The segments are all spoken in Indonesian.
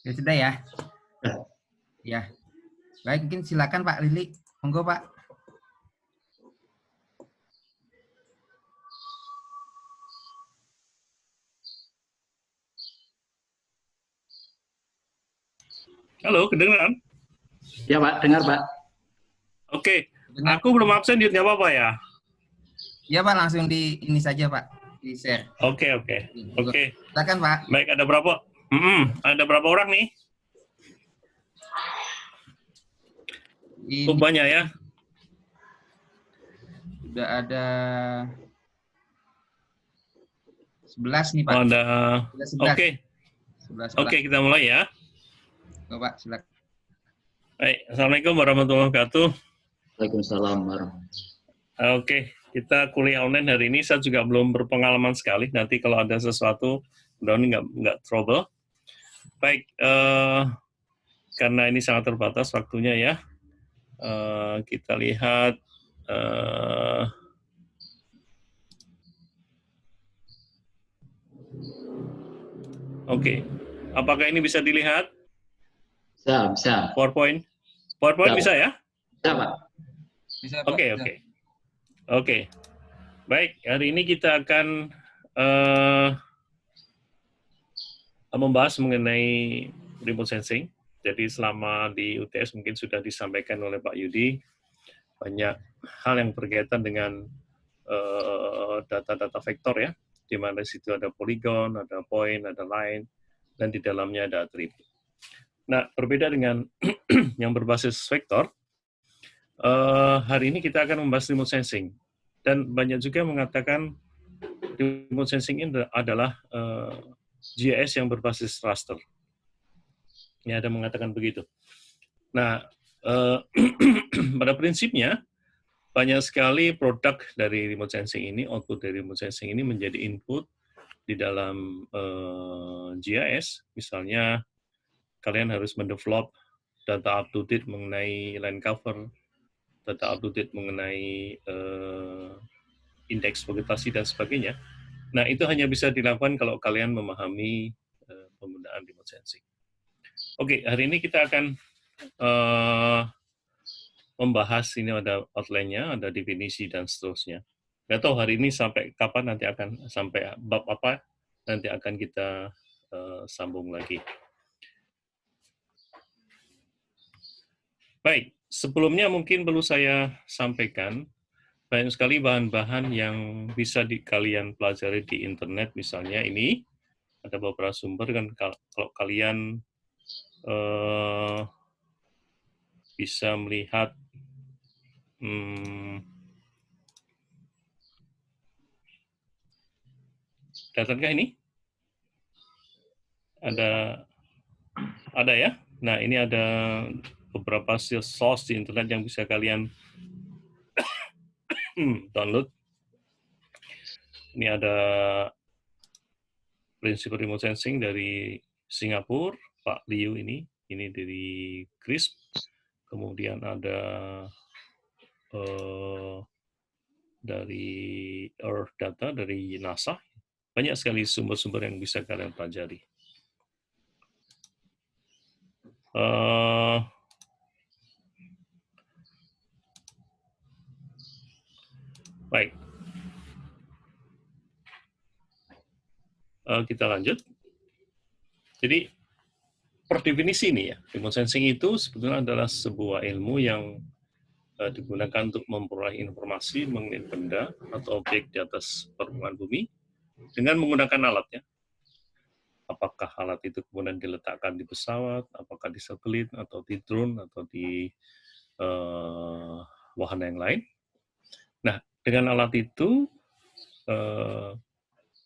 Ya sudah ya. Ya. Baik, mungkin silakan Pak Lili. Monggo Pak. Halo, kedengeran? Ya Pak, dengar Pak. Oke, Dengar. aku belum absen, nggak apa-apa ya? Ya Pak, langsung di ini saja Pak, di share. Oke. Silakan Pak. Baik, ada berapa? Ada berapa orang nih? Ini Banyak ya? sudah ada 11 nih Pak. Oh, ada. Sudah 11. Oke. 11 Oke, kita mulai ya. Pak, silakan. Baik, Assalamualaikum warahmatullahi wabarakatuh. Waalaikumsalam warahmatullahi. Oke, kita kuliah online hari ini. Saya juga belum berpengalaman sekali. Nanti kalau ada sesuatu, mudah-mudahan nggak trouble. Baik, karena ini sangat terbatas waktunya ya. Kita lihat. Oke, apakah ini bisa dilihat? Bisa. PowerPoint bisa ya? Bisa Pak. Bisa Pak. Oke. Baik, hari ini kita akan membahas mengenai remote sensing. Jadi selama di UTS mungkin sudah disampaikan oleh Pak Yudi, banyak hal yang berkaitan dengan data-data vektor ya, di mana di situ ada poligon, ada point, ada line, dan di dalamnya ada atribut. Nah, berbeda dengan yang berbasis vektor, hari ini kita akan membahas remote sensing. Dan banyak juga yang mengatakan remote sensing ini adalah GIS yang berbasis raster. Ya, ada mengatakan begitu. Nah, pada prinsipnya, banyak sekali produk dari remote sensing ini, output dari remote sensing ini menjadi input di dalam GIS. Misalnya, kalian harus mendevelop data up-to-date mengenai line cover, data up-to-date mengenai indeks vegetasi, dan sebagainya. Nah, itu hanya bisa dilakukan kalau kalian memahami penggunaan remote sensing. Oke, hari ini kita akan membahas, ini ada outline-nya, ada definisi, dan seterusnya. Nggak tahu hari ini sampai kapan, nanti akan sampai bab apa, nanti akan kita sambung lagi. Baik, sebelumnya mungkin perlu saya sampaikan, banyak sekali bahan-bahan yang bisa kalian pelajari di internet, misalnya ini, ada beberapa sumber, kan kalau kalian bisa melihat datankah ini? Ada ya? Nah, ini ada beberapa source di internet yang bisa kalian download. Ini ada prinsip remote sensing dari Singapura, Pak Liu ini dari CRISP. Kemudian ada dari Earth Data, dari NASA. Banyak sekali sumber-sumber yang bisa kalian pelajari. Baik. Kita lanjut. Jadi, per definisi ini ya, remote sensing itu sebetulnya adalah sebuah ilmu yang digunakan untuk memperoleh informasi mengenai benda atau objek di atas permukaan bumi dengan menggunakan alatnya. Apakah alat itu kemudian diletakkan di pesawat, apakah di satelit, atau di drone, atau di wahana yang lain. Nah, dengan alat itu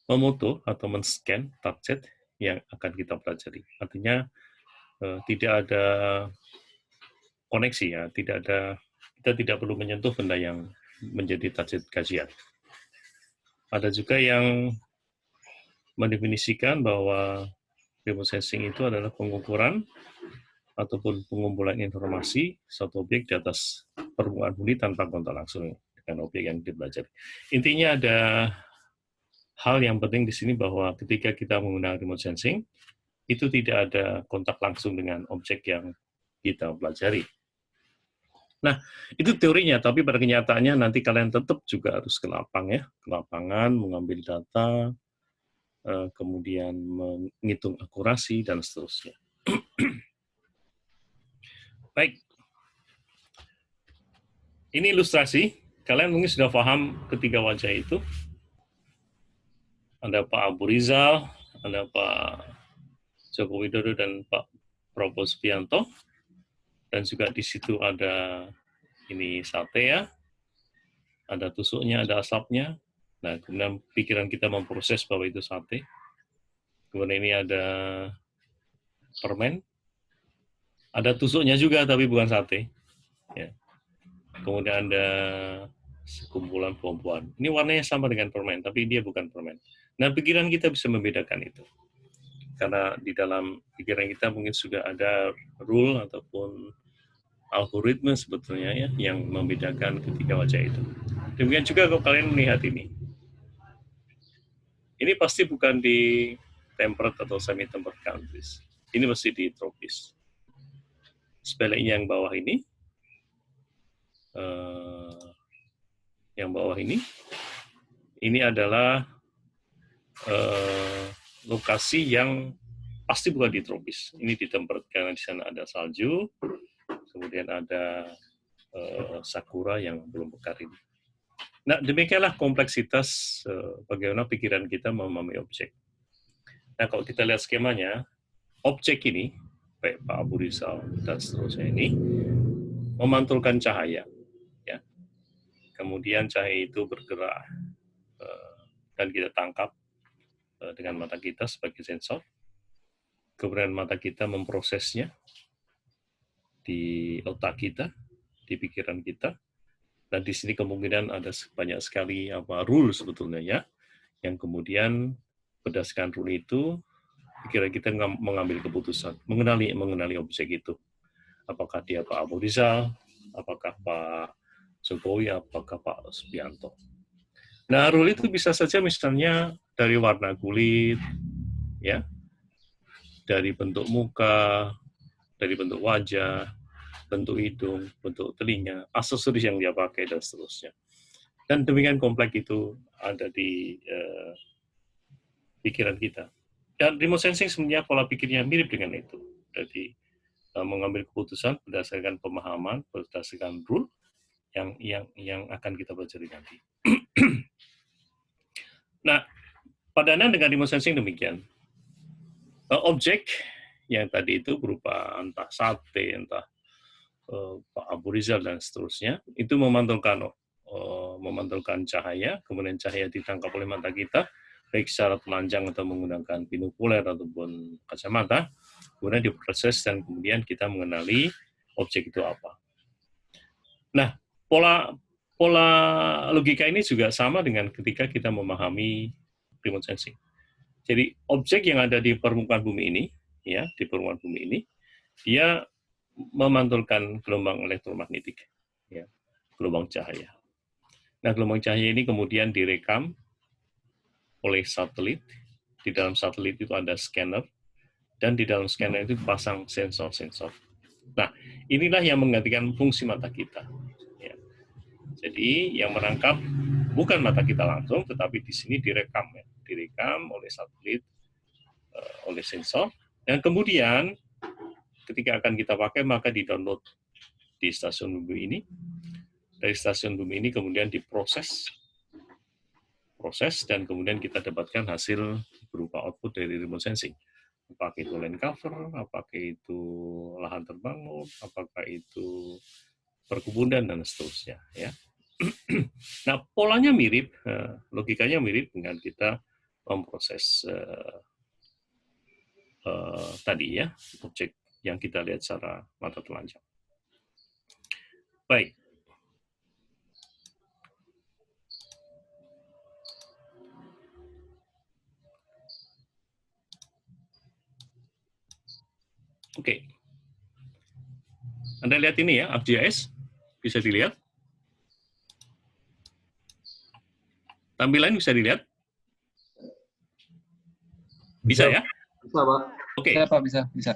memoto atau men-scan target yang akan kita pelajari. Artinya tidak ada koneksi ya, kita tidak perlu menyentuh benda yang menjadi target kajian. Ada juga yang mendefinisikan bahwa remote sensing itu adalah pengukuran ataupun pengumpulan informasi suatu objek di atas permukaan bumi tanpa kontak langsung dengan objek yang dipelajari. Intinya ada hal yang penting di sini bahwa ketika kita menggunakan remote sensing, itu tidak ada kontak langsung dengan objek yang kita pelajari. Nah, itu teorinya, tapi pada kenyataannya nanti kalian tetap juga harus ke lapangan, mengambil data, kemudian menghitung akurasi, dan seterusnya. Baik, ini ilustrasi. Kalian mungkin sudah paham ketiga wajah itu. Ada Pak Abu Rizal, ada Pak Joko Widodo, dan Pak Prabowo Subianto. Dan juga di situ ada ini sate ya, ada tusuknya, ada asapnya. Nah, kemudian pikiran kita memproses bahwa itu sate. Kemudian ini ada permen, ada tusuknya juga tapi bukan sate. Ya. Kemudian ada sekumpulan pohon-pohon. Ini warnanya sama dengan permen, tapi dia bukan permen. Nah, pikiran kita bisa membedakan itu. Karena di dalam pikiran kita mungkin sudah ada rule ataupun algoritma sebetulnya ya yang membedakan ketiga wajah itu. Demikian juga kalau kalian melihat ini. Ini pasti bukan di temperate atau semi-temperate countries. Ini pasti di tropis. Sebaliknya yang bawah ini, ini adalah lokasi yang pasti bukan di tropis. Ini di temperate karena di sana ada salju, kemudian ada sakura yang belum mekar ini. Nah, demikianlah kompleksitas bagaimana pikiran kita memahami objek. Nah, kalau kita lihat skemanya, objek ini, Pak Abu Rizal dan seterusnya ini, memantulkan cahaya. Ya. Kemudian cahaya itu bergerak dan kita tangkap dengan mata kita sebagai sensor. Kemudian mata kita memprosesnya di otak kita, di pikiran kita, dan di sini kemungkinan ada banyak sekali rule sebetulnya ya, yang kemudian berdasarkan rule itu pikiran kita mengambil keputusan, mengenali objek itu. Apakah dia Pak Abu Rizal, apakah Pak Jokowi, apakah Pak Subianto. Nah, rule itu bisa saja misalnya dari warna kulit, ya, dari bentuk muka, dari bentuk wajah, bentuk hidung, bentuk telinga, aksesoris yang dia pakai, dan seterusnya. Dan demikian kompleks itu ada di pikiran kita. Dan remote sensing sebenarnya pola pikirnya mirip dengan itu. Jadi mengambil keputusan berdasarkan pemahaman, berdasarkan rule yang akan kita pelajari nanti. Nah, padanan dengan remote sensing demikian. Objek yang tadi itu berupa entah sate, entah Pak Abu Rizal dan seterusnya, itu memantulkan cahaya, kemudian cahaya ditangkap oleh mata kita, baik secara telanjang atau menggunakan binokuler ataupun kacamata, kemudian diproses dan kemudian kita mengenali objek itu apa. Nah, pola logika ini juga sama dengan ketika kita memahami remote sensing. Jadi objek yang ada di permukaan bumi ini, ya, di permukaan bumi ini, dia memantulkan gelombang elektromagnetik, ya, gelombang cahaya. Nah, gelombang cahaya ini kemudian direkam oleh satelit. Di dalam satelit itu ada scanner, dan di dalam scanner itu dipasang sensor-sensor. Nah, inilah yang menggantikan fungsi mata kita. Ya. Jadi, yang menangkap bukan mata kita langsung, tetapi di sini direkam, ya. Direkam oleh satelit, oleh sensor, dan kemudian ketika akan kita pakai, maka di-download di stasiun bumi ini. Dari stasiun bumi ini kemudian diproses, dan kemudian kita dapatkan hasil berupa output dari remote sensing. Apakah itu land cover, apakah itu lahan terbangun, apakah itu perkebunan, dan seterusnya. Ya. Nah, polanya mirip, logikanya mirip dengan kita memproses tadi ya, objek yang kita lihat secara mata telanjang. Baik. Oke. Anda lihat ini ya, ArcGIS, bisa dilihat. Tampilan bisa dilihat? Bisa ya? Bisa, Pak. Oke. Bisa Pak, bisa.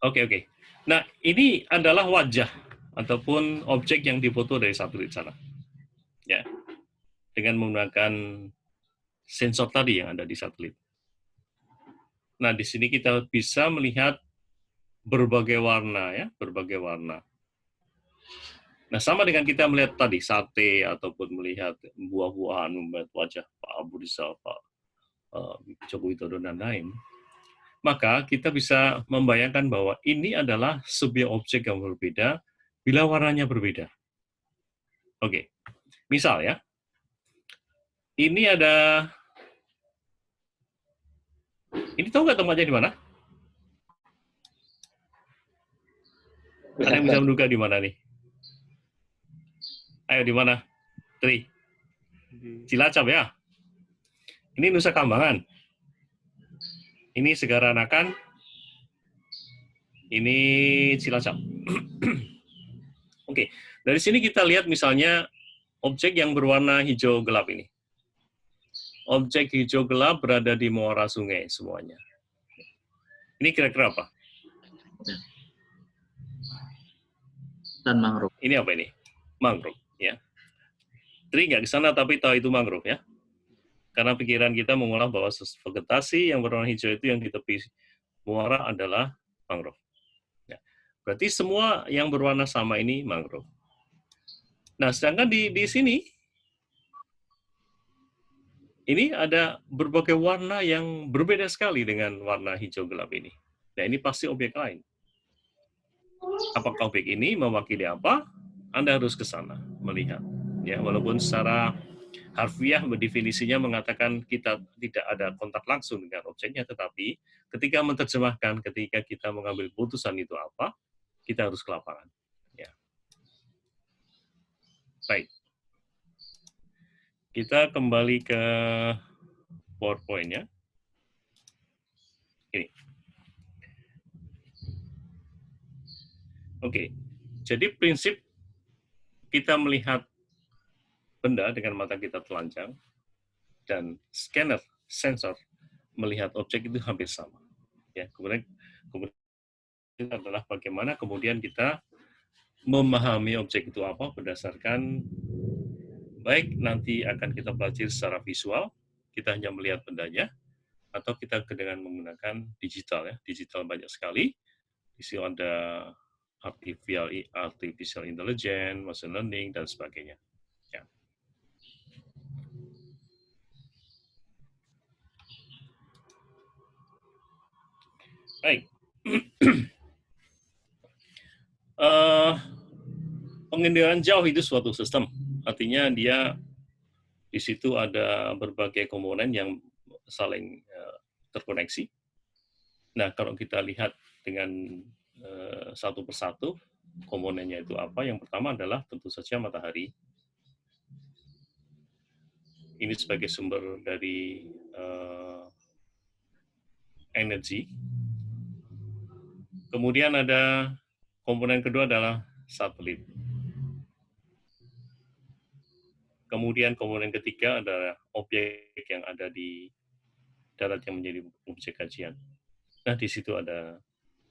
Oke. Nah, ini adalah wajah ataupun objek yang difoto dari satelit sana. Ya. Dengan menggunakan sensor tadi yang ada di satelit. Nah, di sini kita bisa melihat berbagai warna ya, berbagai warna. Nah, sama dengan kita melihat tadi sate ataupun melihat buah-buahan, melihat wajah Pak Abu Rizal, Pak Joko Widodo dan lain. Maka kita bisa membayangkan bahwa ini adalah sebuah objek yang berbeda bila warnanya berbeda. Oke, misal ya, ini tahu nggak tempatnya di mana? Ada yang bisa menduga di mana nih? Ayo, di mana? Tri? Cilacap ya? Ini Nusa Kambangan. Ini Segara Anakan. Ini Cilacap. Oke, dari sini kita lihat misalnya objek yang berwarna hijau gelap ini. Objek hijau gelap berada di muara sungai semuanya. Ini kira-kira apa? Dan mangrove. Ini apa ini? Mangrove, ya. Tri nggak ke sana tapi tahu itu mangrove ya. Karena pikiran kita mengolah bahwa vegetasi yang berwarna hijau itu yang di tepi muara adalah mangrove. Ya. Berarti semua yang berwarna sama ini mangrove. Nah, sedangkan di sini, ini ada berbagai warna yang berbeda sekali dengan warna hijau gelap ini. Nah, ini pasti objek lain. Apakah objek ini mewakili apa? Anda harus ke sana melihat. Ya, walaupun secara harfiah definisinya mengatakan kita tidak ada kontak langsung dengan objeknya, tetapi ketika menerjemahkan, ketika kita mengambil putusan itu apa, kita harus ke lapangan. Ya. Baik. Kita kembali ke PowerPoint-nya. Ini. Oke, jadi prinsip kita melihat benda dengan mata kita telanjang dan scanner, sensor melihat objek itu hampir sama. Ya, kemudian adalah bagaimana kemudian kita memahami objek itu apa berdasarkan baik nanti akan kita pelajari secara visual, kita hanya melihat bendanya, atau kita dengan menggunakan digital ya, digital banyak sekali. Di sini ada artificial intelligence, machine learning dan sebagainya. Ya. Baik. Pengendalian jauh itu suatu sistem, artinya dia di situ ada berbagai komponen yang saling terkoneksi. Nah, kalau kita lihat dengan satu persatu, komponennya itu apa? Yang pertama adalah tentu saja matahari. Ini sebagai sumber dari energi. Kemudian ada komponen kedua adalah satelit. Kemudian komponen ketiga adalah objek yang ada di darat yang menjadi objek kajian. Nah, di situ ada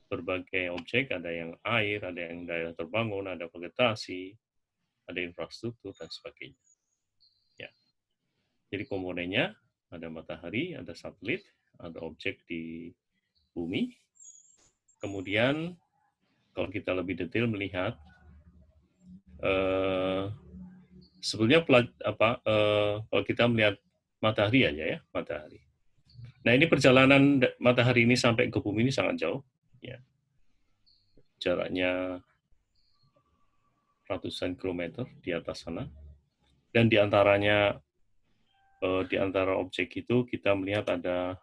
berbagai objek, ada yang air, ada yang daerah terbangun, ada vegetasi, ada infrastruktur, dan sebagainya. Ya. Jadi komponennya ada matahari, ada satelit, ada objek di bumi. Kemudian kalau kita lebih detail melihat, sebetulnya kalau kita melihat matahari aja ya, matahari. Nah, ini perjalanan matahari ini sampai ke bumi ini sangat jauh. Ya. Jaraknya ratusan kilometer di atas sana. Dan di antaranya, di antara objek itu kita melihat ada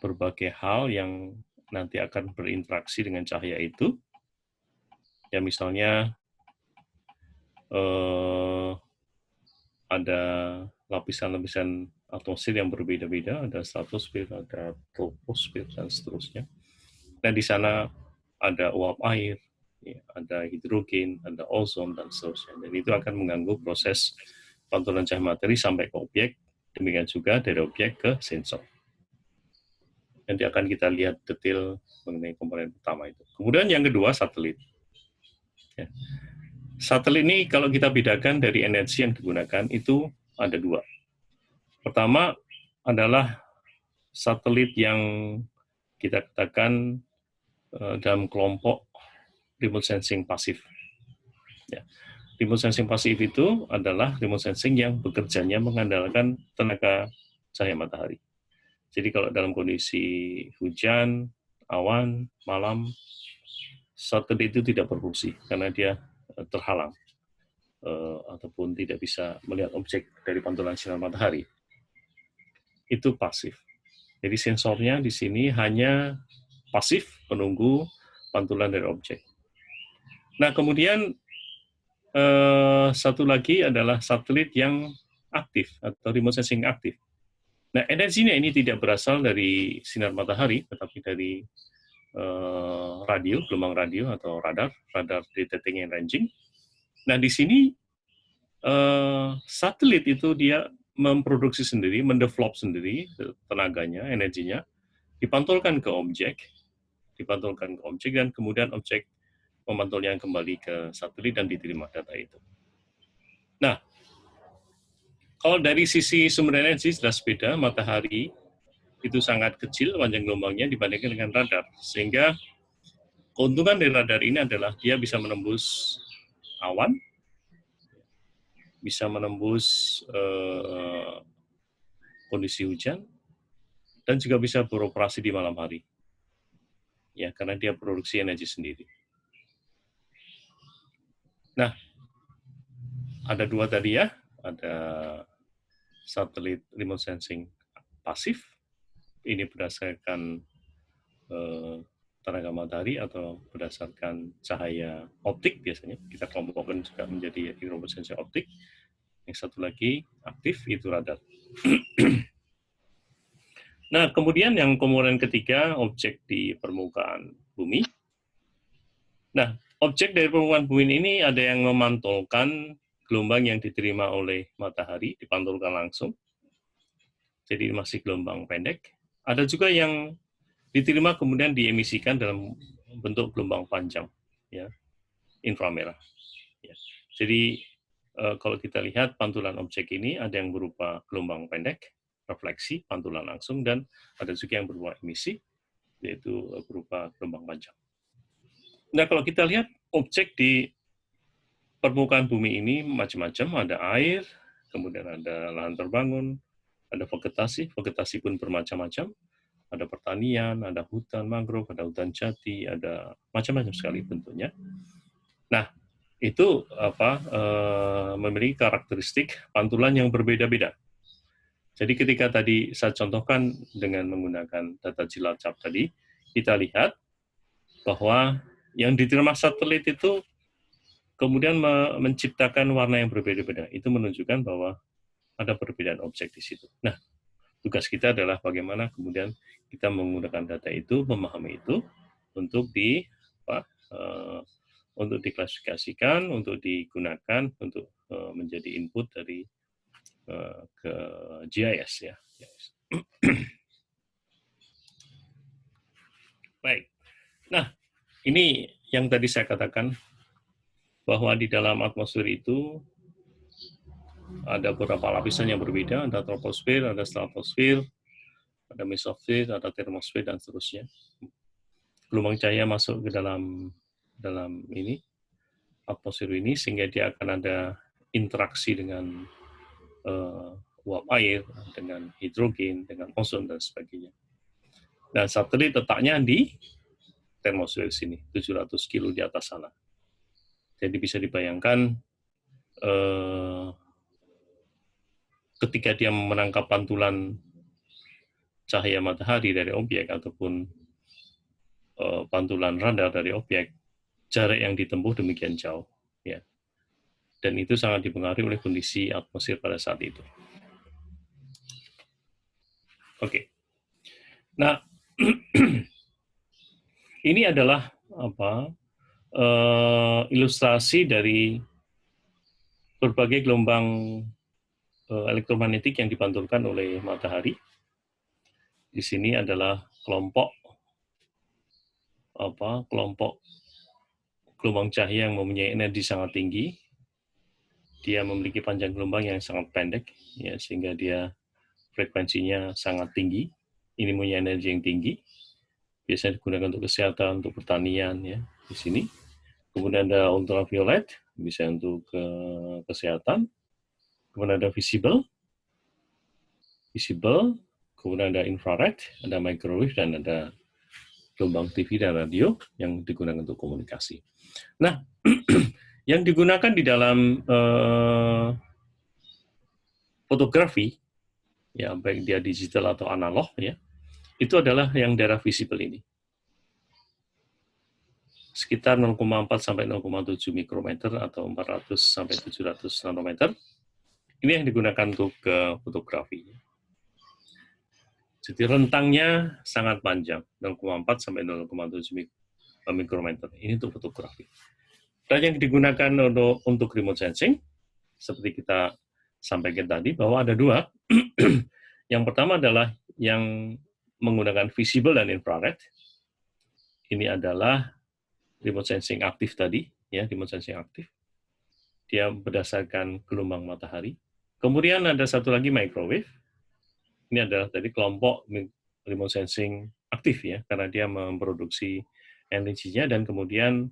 berbagai hal yang nanti akan berinteraksi dengan cahaya itu. Ya, misalnya ada lapisan-lapisan atmosfer yang berbeda-beda, ada stratosfer, ada troposfer, dan seterusnya. Dan di sana ada uap air, ya, ada hidrogen, ada ozon, dan seterusnya. Dan itu akan mengganggu proses pantulan cahaya materi sampai ke objek, demikian juga dari objek ke sensor. Nanti akan kita lihat detail mengenai komponen pertama itu. Kemudian yang kedua, satelit. Ya. Satelit ini kalau kita bedakan dari energi yang digunakan itu ada dua. Pertama adalah satelit yang kita katakan dalam kelompok remote sensing pasif. Ya. Remote sensing pasif itu adalah remote sensing yang bekerjanya mengandalkan tenaga cahaya matahari. Jadi kalau dalam kondisi hujan, awan, malam, satelit itu tidak berfungsi karena dia terhalang ataupun tidak bisa melihat objek dari pantulan sinar matahari. Itu pasif. Jadi sensornya di sini hanya pasif menunggu pantulan dari objek. Nah, kemudian satu lagi adalah satelit yang aktif atau remote sensing aktif. Nah, energinya ini tidak berasal dari sinar matahari, tetapi dari radio, gelombang radio atau radar detecting and ranging. Nah, di sini satelit itu dia memproduksi sendiri, mendevelop sendiri tenaganya, energinya, dipantulkan ke objek, dan kemudian objek memantulnya kembali ke satelit dan diterima data itu. Nah, kalau dari sisi sumber energi jelas beda, matahari itu sangat kecil panjang gelombangnya dibandingkan dengan radar, sehingga keuntungan dari radar ini adalah dia bisa menembus awan, bisa menembus kondisi hujan, dan juga bisa beroperasi di malam hari. Ya, karena dia produksi energi sendiri. Nah, ada dua tadi ya, ada satelit remote sensing pasif, ini berdasarkan tenaga matahari atau berdasarkan cahaya optik biasanya, kita kelompokkan juga menjadi remote sensing optik. Yang satu lagi aktif, itu radar. Nah, kemudian yang komponen ketiga, objek di permukaan bumi. Nah, objek dari permukaan bumi ini ada yang memantulkan gelombang yang diterima oleh matahari, dipantulkan langsung. Jadi masih gelombang pendek. Ada juga yang diterima kemudian diemisikan dalam bentuk gelombang panjang, ya, inframerah. Ya. Jadi kalau kita lihat pantulan objek ini ada yang berupa gelombang pendek, refleksi, pantulan langsung, dan ada juga yang berupa emisi, yaitu berupa gelombang panjang. Nah, kalau kita lihat objek di permukaan bumi ini macam-macam, ada air, kemudian ada lahan terbangun, ada vegetasi pun bermacam-macam, ada pertanian, ada hutan mangrove, ada hutan jati, ada macam-macam sekali bentuknya. Nah, itu memiliki karakteristik pantulan yang berbeda-beda. Jadi ketika tadi saya contohkan dengan menggunakan data Cilacap tadi, kita lihat bahwa yang diterima satelit itu kemudian menciptakan warna yang berbeda-beda. Itu menunjukkan bahwa ada perbedaan objek di situ. Nah, tugas kita adalah bagaimana kemudian kita menggunakan data itu, memahami itu, untuk untuk diklasifikasikan, untuk digunakan, untuk menjadi input dari ke GIS ya. Baik. Nah, ini yang tadi saya katakan bahwa di dalam atmosfer itu ada beberapa lapisan yang berbeda, ada troposfer, ada stratosfer, ada mesosfer, ada termosfer, dan seterusnya. Gelombang cahaya masuk ke dalam ini atmosfer ini sehingga dia akan ada interaksi dengan uap air, dengan hidrogen, dengan ozon dan sebagainya. Dan satelit letaknya di termosfer sini, 700 kilo di atas sana. Jadi bisa dibayangkan ketika dia menangkap pantulan cahaya matahari dari objek ataupun pantulan radar dari objek, jarak yang ditempuh demikian jauh, ya. Dan itu sangat dipengaruhi oleh kondisi atmosfer pada saat itu. Oke. Nah, ini adalah ilustrasi dari berbagai gelombang elektromagnetik yang dipantulkan oleh matahari. Di sini adalah kelompok gelombang cahaya yang mempunyai energi sangat tinggi. Dia memiliki panjang gelombang yang sangat pendek, ya, sehingga dia frekuensinya sangat tinggi. Ini punya energi yang tinggi. Biasanya digunakan untuk kesehatan, untuk pertanian, ya, di sini. Kemudian ada ultraviolet, bisa untuk kesehatan. Kemudian ada visible. Kemudian ada infrared, ada microwave, dan ada gelombang TV dan radio yang digunakan untuk komunikasi. Nah, yang digunakan di dalam fotografi, ya baik dia digital atau analog, ya, itu adalah yang daerah visible ini. Sekitar 0,4 sampai 0,7 mikrometer atau 400 sampai 700 nanometer. Ini yang digunakan untuk fotografi. Jadi rentangnya sangat panjang, 0,4 sampai 0,7 mikrometer. Ini untuk fotografi. Dan yang digunakan untuk remote sensing, seperti kita sampaikan tadi, bahwa ada dua. Yang pertama adalah yang menggunakan visible dan infrared. Ini adalah remote sensing aktif tadi, ya, remote sensing aktif. Dia berdasarkan gelombang matahari. Kemudian ada satu lagi microwave. Ini adalah tadi kelompok remote sensing aktif, ya, karena dia memproduksi energinya dan kemudian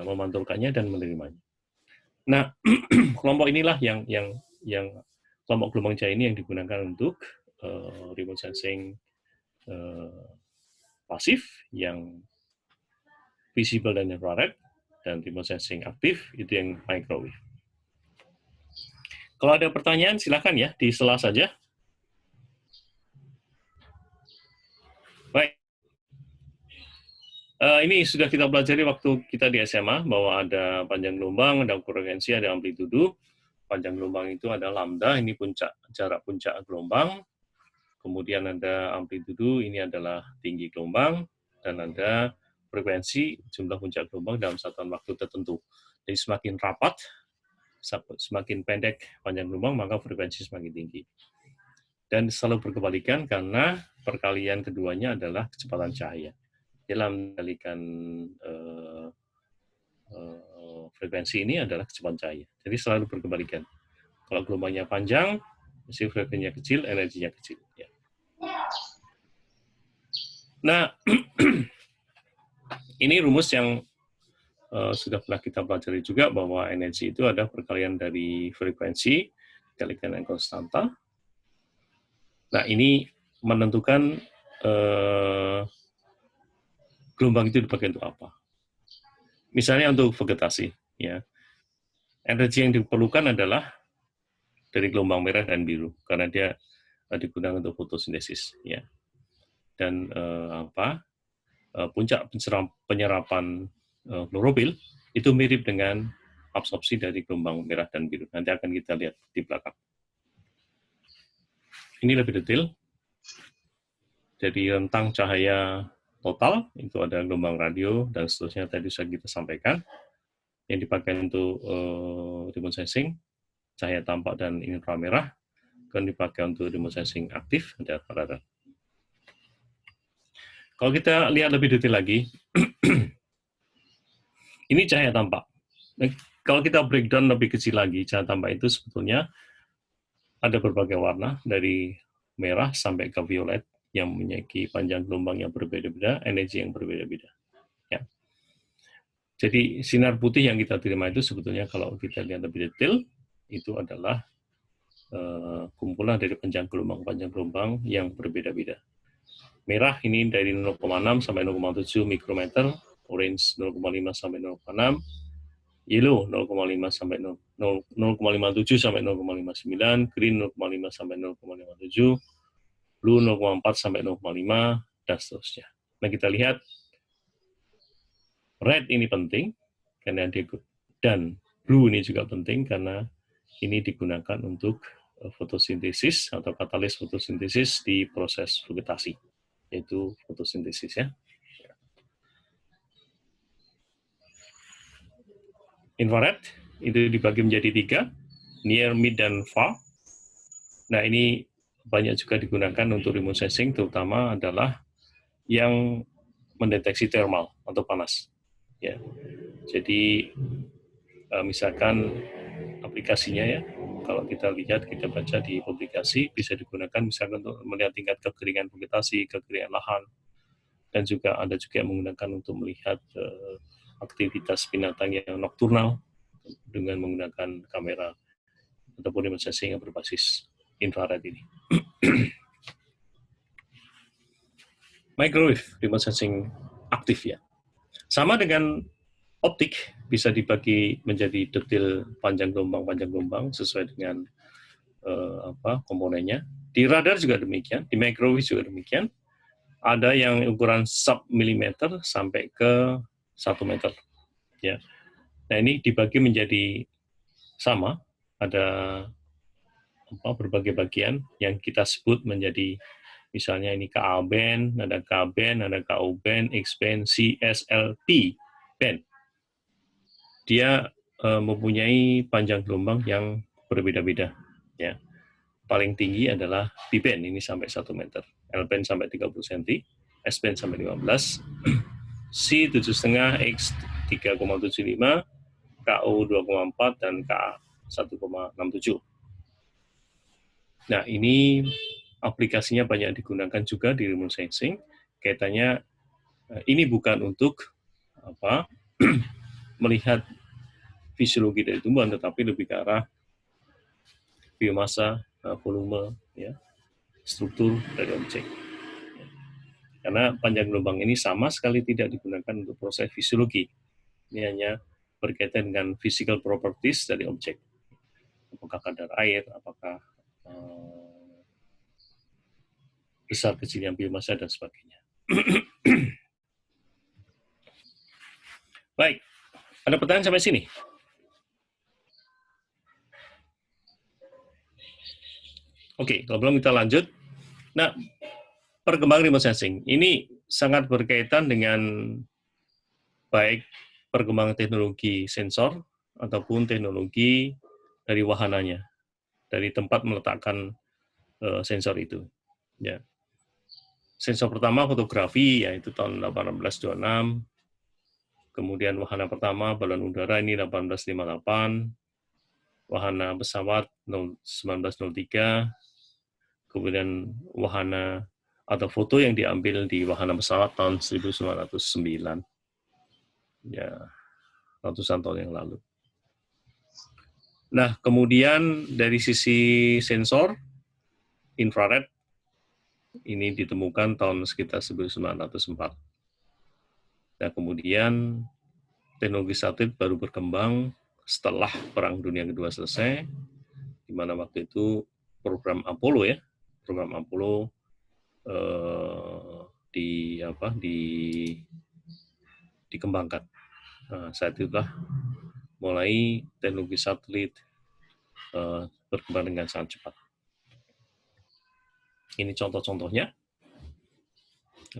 memantulkannya dan menerimanya. Nah, kelompok inilah yang kelompok gelombang cahaya ini yang digunakan untuk remote sensing pasif yang visible dan infrared, dan remote sensing aktif itu yang microwave. Kalau ada pertanyaan silakan ya, di sela saja. Baik. Ini sudah kita pelajari waktu kita di SMA, bahwa ada panjang gelombang, ada frekuensi, ada amplitudo. Panjang gelombang itu ada lambda, ini jarak puncak gelombang. Kemudian ada amplitudo, ini adalah tinggi gelombang. Dan ada frekuensi, jumlah puncak gelombang dalam satuan waktu tertentu. Jadi semakin rapat, semakin pendek panjang gelombang, maka frekuensi semakin tinggi. Dan selalu berkebalikan karena perkalian keduanya adalah kecepatan cahaya. Dalam mengendalikan frekuensi ini adalah kecepatan cahaya. Jadi selalu berkebalikan. Kalau gelombangnya panjang, mesti frekuensinya kecil, energinya kecil. Ya. Nah, ini rumus yang sudah pernah kita pelajari juga, bahwa energi itu ada perkalian dari frekuensi dikalikan dengan konstanta. Nah, ini menentukan gelombang itu dipakai untuk apa. Misalnya untuk vegetasi, ya, energi yang diperlukan adalah dari gelombang merah dan biru karena dia digunakan untuk fotosintesis, ya. Dan puncak penyerapan klorofil itu mirip dengan absorpsi dari gelombang merah dan biru. Nanti akan kita lihat di belakang. Ini lebih detail. Jadi rentang cahaya total, itu ada gelombang radio, dan seterusnya tadi sudah kita sampaikan. Yang dipakai untuk remote sensing, cahaya tampak dan inframerah, kan dipakai untuk remote sensing aktif, ada radar. Kalau kita lihat lebih detail lagi, ini cahaya tampak. Nah, kalau kita breakdown lebih kecil lagi, cahaya tampak itu sebetulnya ada berbagai warna, dari merah sampai ke violet, yang memiliki panjang gelombang yang berbeda-beda, energi yang berbeda-beda. Ya. Jadi sinar putih yang kita terima itu sebetulnya kalau kita lihat lebih detail, itu adalah kumpulan dari panjang gelombang yang berbeda-beda. Merah ini dari 0,6 sampai 0,7 mikrometer, orange 0,5 sampai 0,6, yellow 0,5 sampai 0,57 sampai 0,59, green 0,5 sampai 0,57, blue 0,4 sampai 0,5, dan seterusnya. Nah, kita lihat red ini penting karena dan blue ini juga penting karena ini digunakan untuk fotosintesis atau katalis fotosintesis di proses vegetasi, yaitu fotosintesis, ya. Infrared itu dibagi menjadi 3, near, mid, dan far. Nah, ini banyak juga digunakan untuk remote sensing, terutama adalah yang mendeteksi thermal atau panas. Ya, jadi misalkan aplikasinya ya, kalau kita lihat, kita baca di publikasi, bisa digunakan misalkan untuk melihat tingkat kekeringan vegetasi, kekeringan lahan, dan juga ada juga yang menggunakan untuk melihat aktivitas binatang yang nokturnal dengan menggunakan kamera ataupun remote sensing yang berbasis infrared ini. Microwave remote sensing aktif ya. Sama dengan optik, bisa dibagi menjadi detail panjang gelombang sesuai dengan komponennya. Di radar juga demikian, di microwave juga demikian. Ada yang ukuran sub-milimeter sampai ke 1 meter. Ya. Nah, ini dibagi menjadi sama, ada berbagai bagian yang kita sebut menjadi, misalnya ini KA band, ada K band, ada KU band, X band, CSLP band. Dia mempunyai panjang gelombang yang berbeda-beda. Ya. Paling tinggi adalah B band, ini sampai 1 meter. L band sampai 30 cm, S band sampai 15, C 7,5, X 3,75, KO 2,4, dan KA 1,67. Nah, ini aplikasinya banyak digunakan juga di remote sensing. Kaitannya ini bukan untuk melihat fisiologi dari tumbuhan, tetapi lebih ke arah biomasa, volume, ya, struktur dari objek. Karena panjang gelombang ini sama sekali tidak digunakan untuk proses fisiologi. Ini hanya berkaitan dengan physical properties dari objek. Apakah kadar air, apakah besar kecilnya biomasa, dan sebagainya. Baik, ada pertanyaan sampai sini? Oke, kalau belum kita lanjut. Nah, perkembangan remote sensing ini sangat berkaitan dengan baik perkembangan teknologi sensor ataupun teknologi dari wahananya, dari tempat meletakkan sensor itu. Ya. Sensor pertama fotografi, yaitu tahun 1826. Kemudian wahana pertama balon udara ini 1858. Wahana pesawat 1903. Kemudian wahana atau foto yang diambil di wahana pesawat tahun 1909. Ya, ratusan tahun yang lalu. Nah, kemudian dari sisi sensor, infrared, ini ditemukan tahun sekitar 1904. Nah, kemudian teknologi satelit baru berkembang setelah Perang Dunia Kedua selesai, di mana waktu itu program Apollo ya, program Apollo dikembangkan. Nah, saat itulah mulai teknologi satelit berkembang dengan sangat cepat. Ini contoh-contohnya.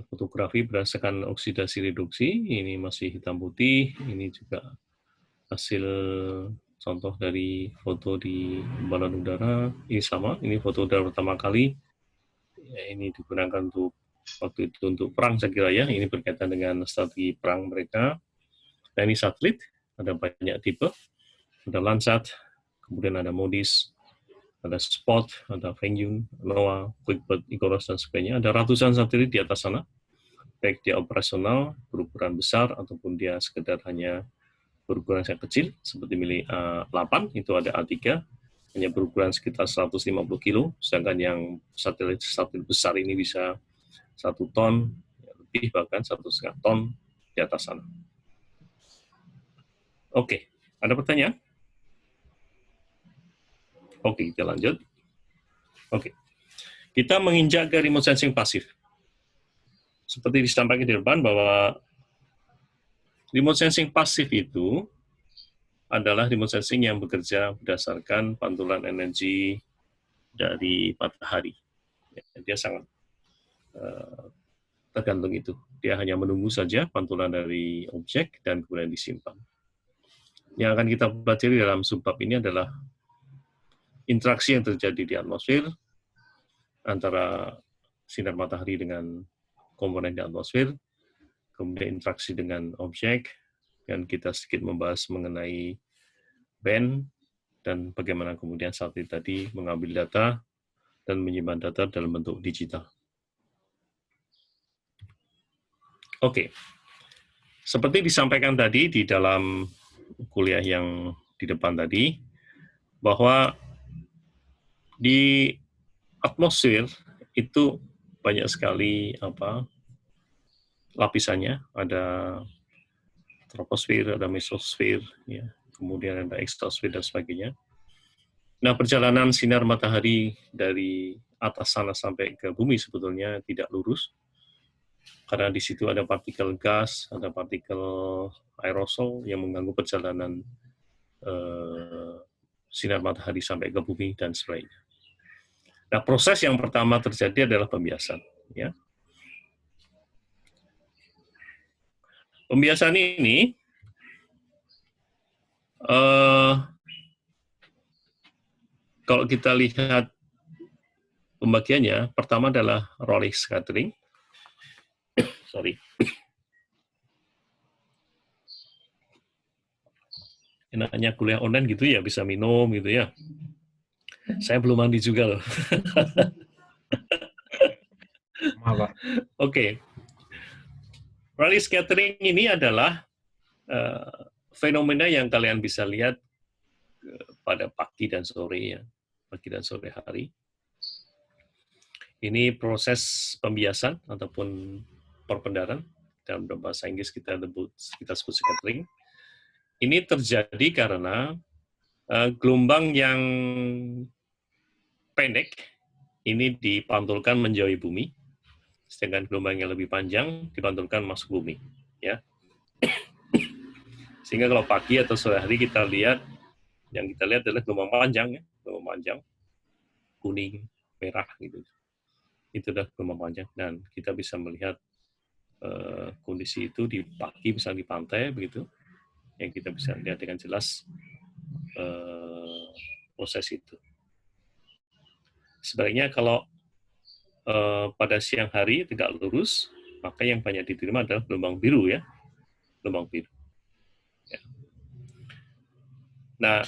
Fotografi berdasarkan oksidasi reduksi, ini masih hitam putih, ini juga hasil contoh dari foto di balon udara, ini sama, ini foto udara pertama kali, ya, ini digunakan untuk waktu itu untuk perang saya kira ya, ini berkaitan dengan strategi perang mereka. Nah, ini satelit, ada banyak tipe, ada Landsat, kemudian ada MODIS, ada Spot, ada Vengyun, NOAA, QuickBird, Icarus, dan sebagainya. Ada ratusan satelit di atas sana, baik dia operasional, berukuran besar, ataupun dia sekedar hanya berukuran yang kecil, seperti milik A8, itu ada A3, hanya berukuran sekitar 150 kilo, sedangkan yang satelit besar ini bisa 1 ton, lebih bahkan 1,5 ton di atas sana. Oke, ada pertanyaan? Oke, kita lanjut. Oke, kita menginjak ke remote sensing pasif. Seperti disampaikan di depan bahwa remote sensing pasif itu adalah remote sensing yang bekerja berdasarkan pantulan energi dari matahari. Dia sangat tergantung itu. Dia hanya menunggu saja pantulan dari objek dan kemudian disimpan. Yang akan kita pelajari dalam subbab ini adalah interaksi yang terjadi di atmosfer, antara sinar matahari dengan komponen di atmosfer, kemudian interaksi dengan objek, dan kita sedikit membahas mengenai band, dan bagaimana kemudian satelit tadi mengambil data dan menyimpan data dalam bentuk digital. Oke, seperti disampaikan tadi di dalam kuliah yang di depan tadi, bahwa di atmosfer itu banyak sekali lapisannya, ada troposfer, ada mesosfer, ya, kemudian ada eksosfer dan sebagainya. Nah, perjalanan sinar matahari dari atas sana sampai ke bumi sebetulnya tidak lurus, karena di situ ada partikel gas, ada partikel aerosol yang mengganggu perjalanan sinar matahari sampai ke bumi dan sebagainya. Nah, proses yang pertama terjadi adalah pembiasan. Ya. Pembiasan ini kalau kita lihat pembagiannya, pertama adalah Rayleigh scattering. Sorry. Enaknya kuliah online gitu ya, bisa minum gitu ya. Saya belum mandi juga loh. Oke. Rayleigh scattering ini adalah fenomena yang kalian bisa lihat pada pagi dan sore ya, pagi dan sore hari. Ini proses pembiasan ataupun perpendaran, dalam bahasa Inggris kita sebut scattering. Ini terjadi karena gelombang yang pendek ini dipantulkan menjauhi bumi, sedangkan gelombang yang lebih panjang dipantulkan masuk bumi. Ya. Sehingga kalau pagi atau sore hari kita lihat, yang kita lihat adalah gelombang panjang, ya, gelombang panjang, kuning, merah gitu. Itu adalah gelombang panjang, dan kita bisa melihat kondisi itu di pagi, misalnya di pantai begitu, yang kita bisa lihat dengan jelas proses itu. Sebaliknya kalau pada siang hari tidak lurus, maka yang banyak diterima adalah gelombang biru ya, gelombang biru. Ya. Nah,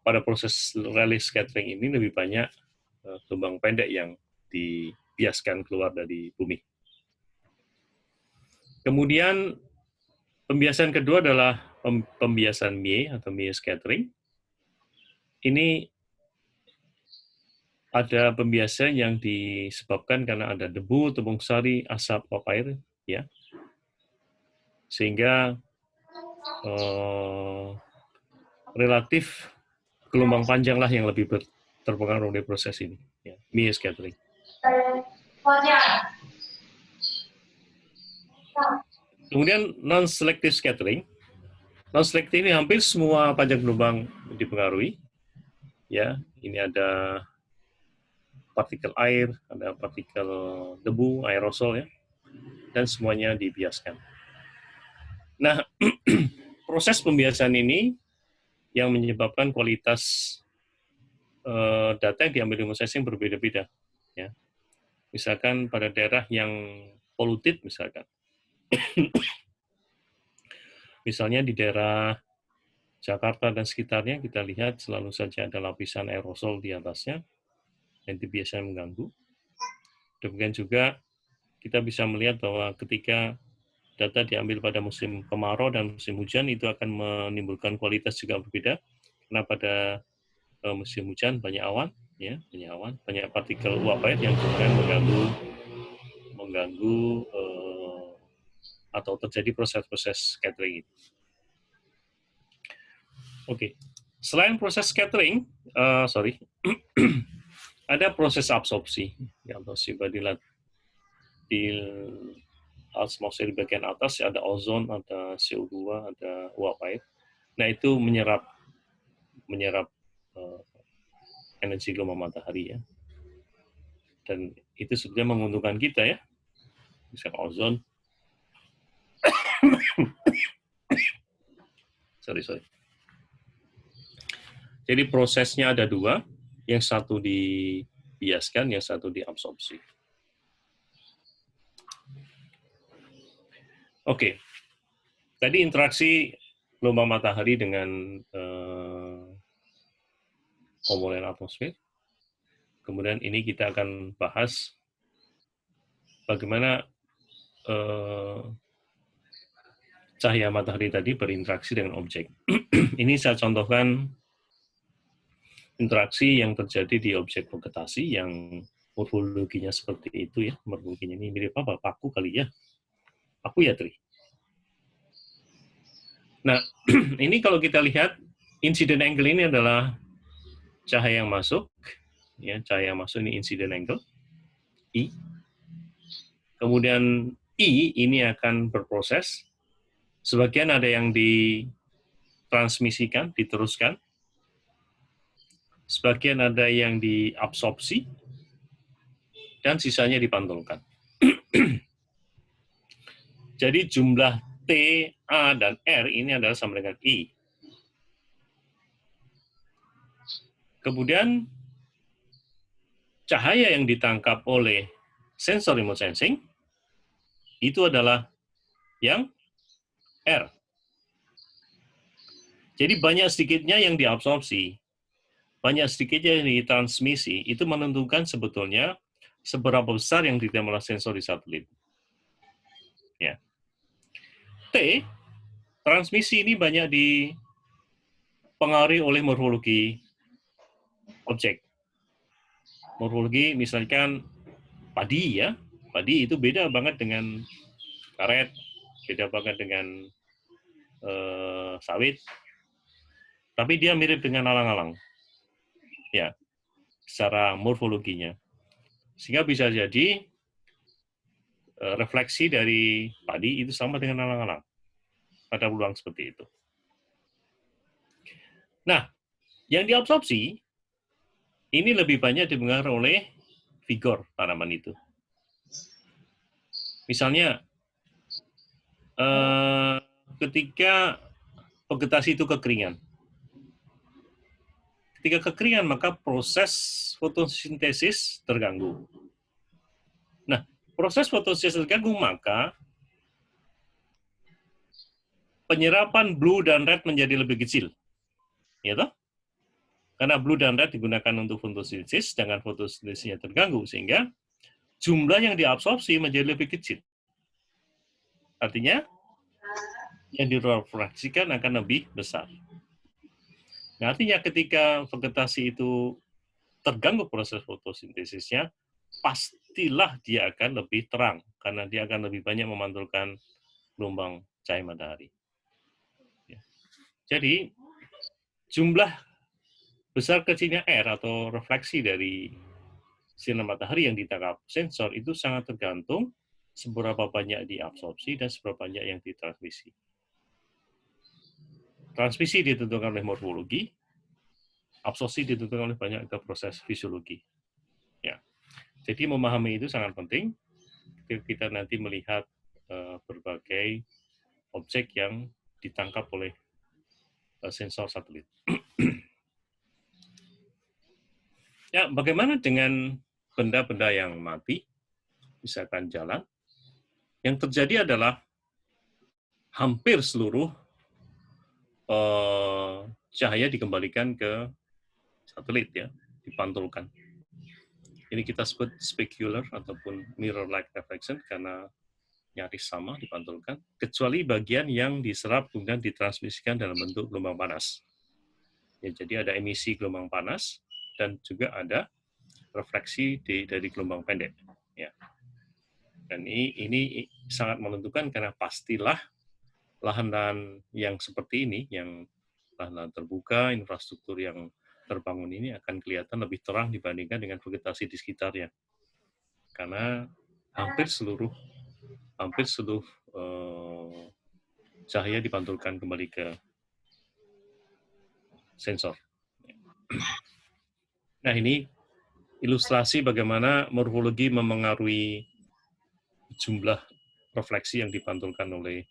pada proses Rayleigh scattering ini lebih banyak gelombang pendek yang dibiaskan keluar dari bumi. Kemudian pembiasan kedua adalah pembiasan Mie atau Mie scattering. Ini ada pembiasan yang disebabkan karena ada debu, tepung sari, asap, uap air, ya, sehingga relatif gelombang panjang lah yang lebih terpengaruh dari proses ini, ya, Mie scattering. Kemudian non-selective scattering. Non-selective ini hampir semua panjang gelombang dipengaruhi. Ya, ini ada partikel air, ada partikel debu, aerosol ya, dan semuanya dibiaskan. Nah, proses pembiasan ini yang menyebabkan kualitas data yang diambil remote sensing berbeda-beda. Ya. Misalkan pada daerah yang polluted, misalkan. Misalnya di daerah Jakarta dan sekitarnya, kita lihat selalu saja ada lapisan aerosol di atasnya, yang itu biasanya mengganggu. Demikian juga kita bisa melihat bahwa ketika data diambil pada musim kemarau dan musim hujan, itu akan menimbulkan kualitas juga berbeda. Karena pada musim hujan banyak awan, ya, banyak partikel uap air yang kemudian mengganggu atau terjadi proses-proses scattering itu. Oke, selain proses scattering, ada proses absorpsi. Ya, coba dilihat di atmosfer bagian atas ada ozon, ada CO2, ada uap air. Nah, itu menyerap energi gelombang matahari ya. Dan itu sebenarnya menguntungkan kita ya. Misalnya ozon. sorry. Jadi prosesnya ada dua. yang satu dibiaskan, yang satu diabsorpsi. Oke, tadi interaksi gelombang matahari dengan komponen atmosfer. Kemudian ini kita akan bahas bagaimana cahaya matahari tadi berinteraksi dengan objek. Ini saya contohkan interaksi yang terjadi di objek vegetasi yang morfologinya seperti itu ya. Morfologinya ini mirip apa? Paku kali ya. Paku ya, Tri. Nah, ini kalau kita lihat, incident angle ini adalah cahaya yang masuk. Ya, cahaya yang masuk ini incident angle, I. Kemudian I ini akan berproses. Sebagian ada yang ditransmisikan, diteruskan. Sebagian ada yang diabsorpsi. Dan sisanya dipantulkan. Jadi jumlah T, A, dan R ini adalah sama dengan I. Kemudian cahaya yang ditangkap oleh sensor remote sensing itu adalah yang R. Jadi banyak sedikitnya yang diabsorpsi, banyak sedikitnya yang ditransmisi, itu menentukan sebetulnya seberapa besar yang diterima oleh sensor di satelit. Ya. T, transmisi ini banyak dipengaruhi oleh morfologi objek. Morfologi misalkan padi ya, padi itu beda banget dengan karet, beda banget dengan sawit, tapi dia mirip dengan alang-alang, ya, secara morfologinya. Sehingga bisa jadi refleksi dari padi itu sama dengan alang-alang pada peluang seperti itu. Nah, yang diabsorpsi ini lebih banyak dipengaruhi oleh vigor tanaman itu. Misalnya, ketika vegetasi itu kekeringan. Ketika kekeringan, maka proses fotosintesis terganggu. Nah, proses fotosintesis terganggu, maka penyerapan blue dan red menjadi lebih kecil. Ya toh? Karena blue dan red digunakan untuk fotosintesis, dengan fotosintesisnya terganggu, sehingga jumlah yang diabsorpsi menjadi lebih kecil. Artinya, yang direfleksikan akan lebih besar. Nah, artinya ketika vegetasi itu terganggu proses fotosintesisnya, pastilah dia akan lebih terang, karena dia akan lebih banyak memantulkan gelombang cahaya matahari. Ya. Jadi, jumlah besar kecilnya R atau refleksi dari sinar matahari yang ditangkap sensor itu sangat tergantung seberapa banyak diabsorpsi dan seberapa banyak yang ditransmisi. Transmisi ditentukan oleh morfologi, absorpsi ditentukan oleh banyak proses fisiologi. Ya. Jadi memahami itu sangat penting ketika kita nanti melihat berbagai objek yang ditangkap oleh sensor satelit. Ya, bagaimana dengan benda-benda yang mati, misalkan jalan? Yang terjadi adalah hampir seluruh cahaya dikembalikan ke satelit ya, dipantulkan. Ini kita sebut specular ataupun mirror-like reflection karena nyaris sama dipantulkan, kecuali bagian yang diserap kemudian ditransmisikan dalam bentuk gelombang panas. Ya, jadi ada emisi gelombang panas dan juga ada refleksi dari gelombang pendek. Ya. Dan ini sangat menentukan karena pastilah lahan-lahan yang seperti ini, yang lahan-lahan terbuka, infrastruktur yang terbangun ini akan kelihatan lebih terang dibandingkan dengan vegetasi di sekitarnya. Karena hampir seluruh cahaya dipantulkan kembali ke sensor. Nah, ini ilustrasi bagaimana morfologi memengaruhi jumlah refleksi yang dipantulkan oleh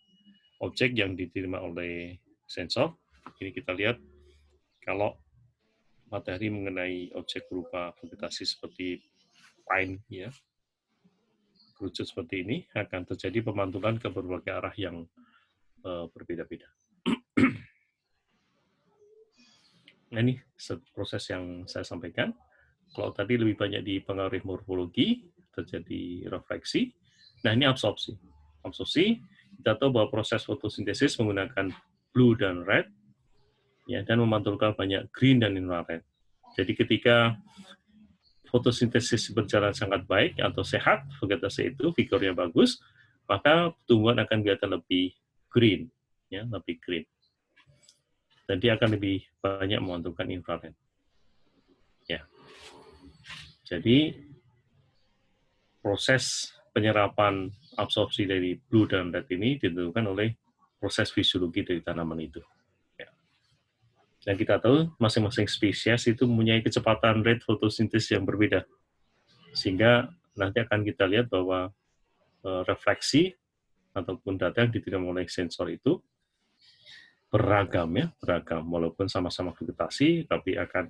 objek yang diterima oleh sensor. Ini kita lihat kalau materi mengenai objek berupa vegetasi seperti pine, ya, kerucut seperti ini, akan terjadi pemantulan ke berbagai arah yang berbeda-beda. Nah, ini proses yang saya sampaikan. Kalau tadi lebih banyak dipengaruhi morfologi, terjadi refleksi. Nah, ini absorpsi. Absorpsi, kita tahu bahwa proses fotosintesis menggunakan blue dan red, ya, dan memantulkan banyak green dan infrared. Jadi ketika fotosintesis berjalan sangat baik atau sehat, vegetasi itu figurnya bagus, maka tumbuhan akan kelihatan lebih green, ya, lebih green. Dan dia akan lebih banyak memantulkan infrared. Ya. Jadi proses penyerapan absorpsi dari blue dan red ini ditentukan oleh proses fisiologi dari tanaman itu. Ya. Dan kita tahu masing-masing spesies itu mempunyai kecepatan rate fotosintesis yang berbeda. Sehingga nanti akan kita lihat bahwa refleksi ataupun data yang diterima oleh sensor itu beragam, ya, beragam. Walaupun sama-sama vegetasi, tapi akan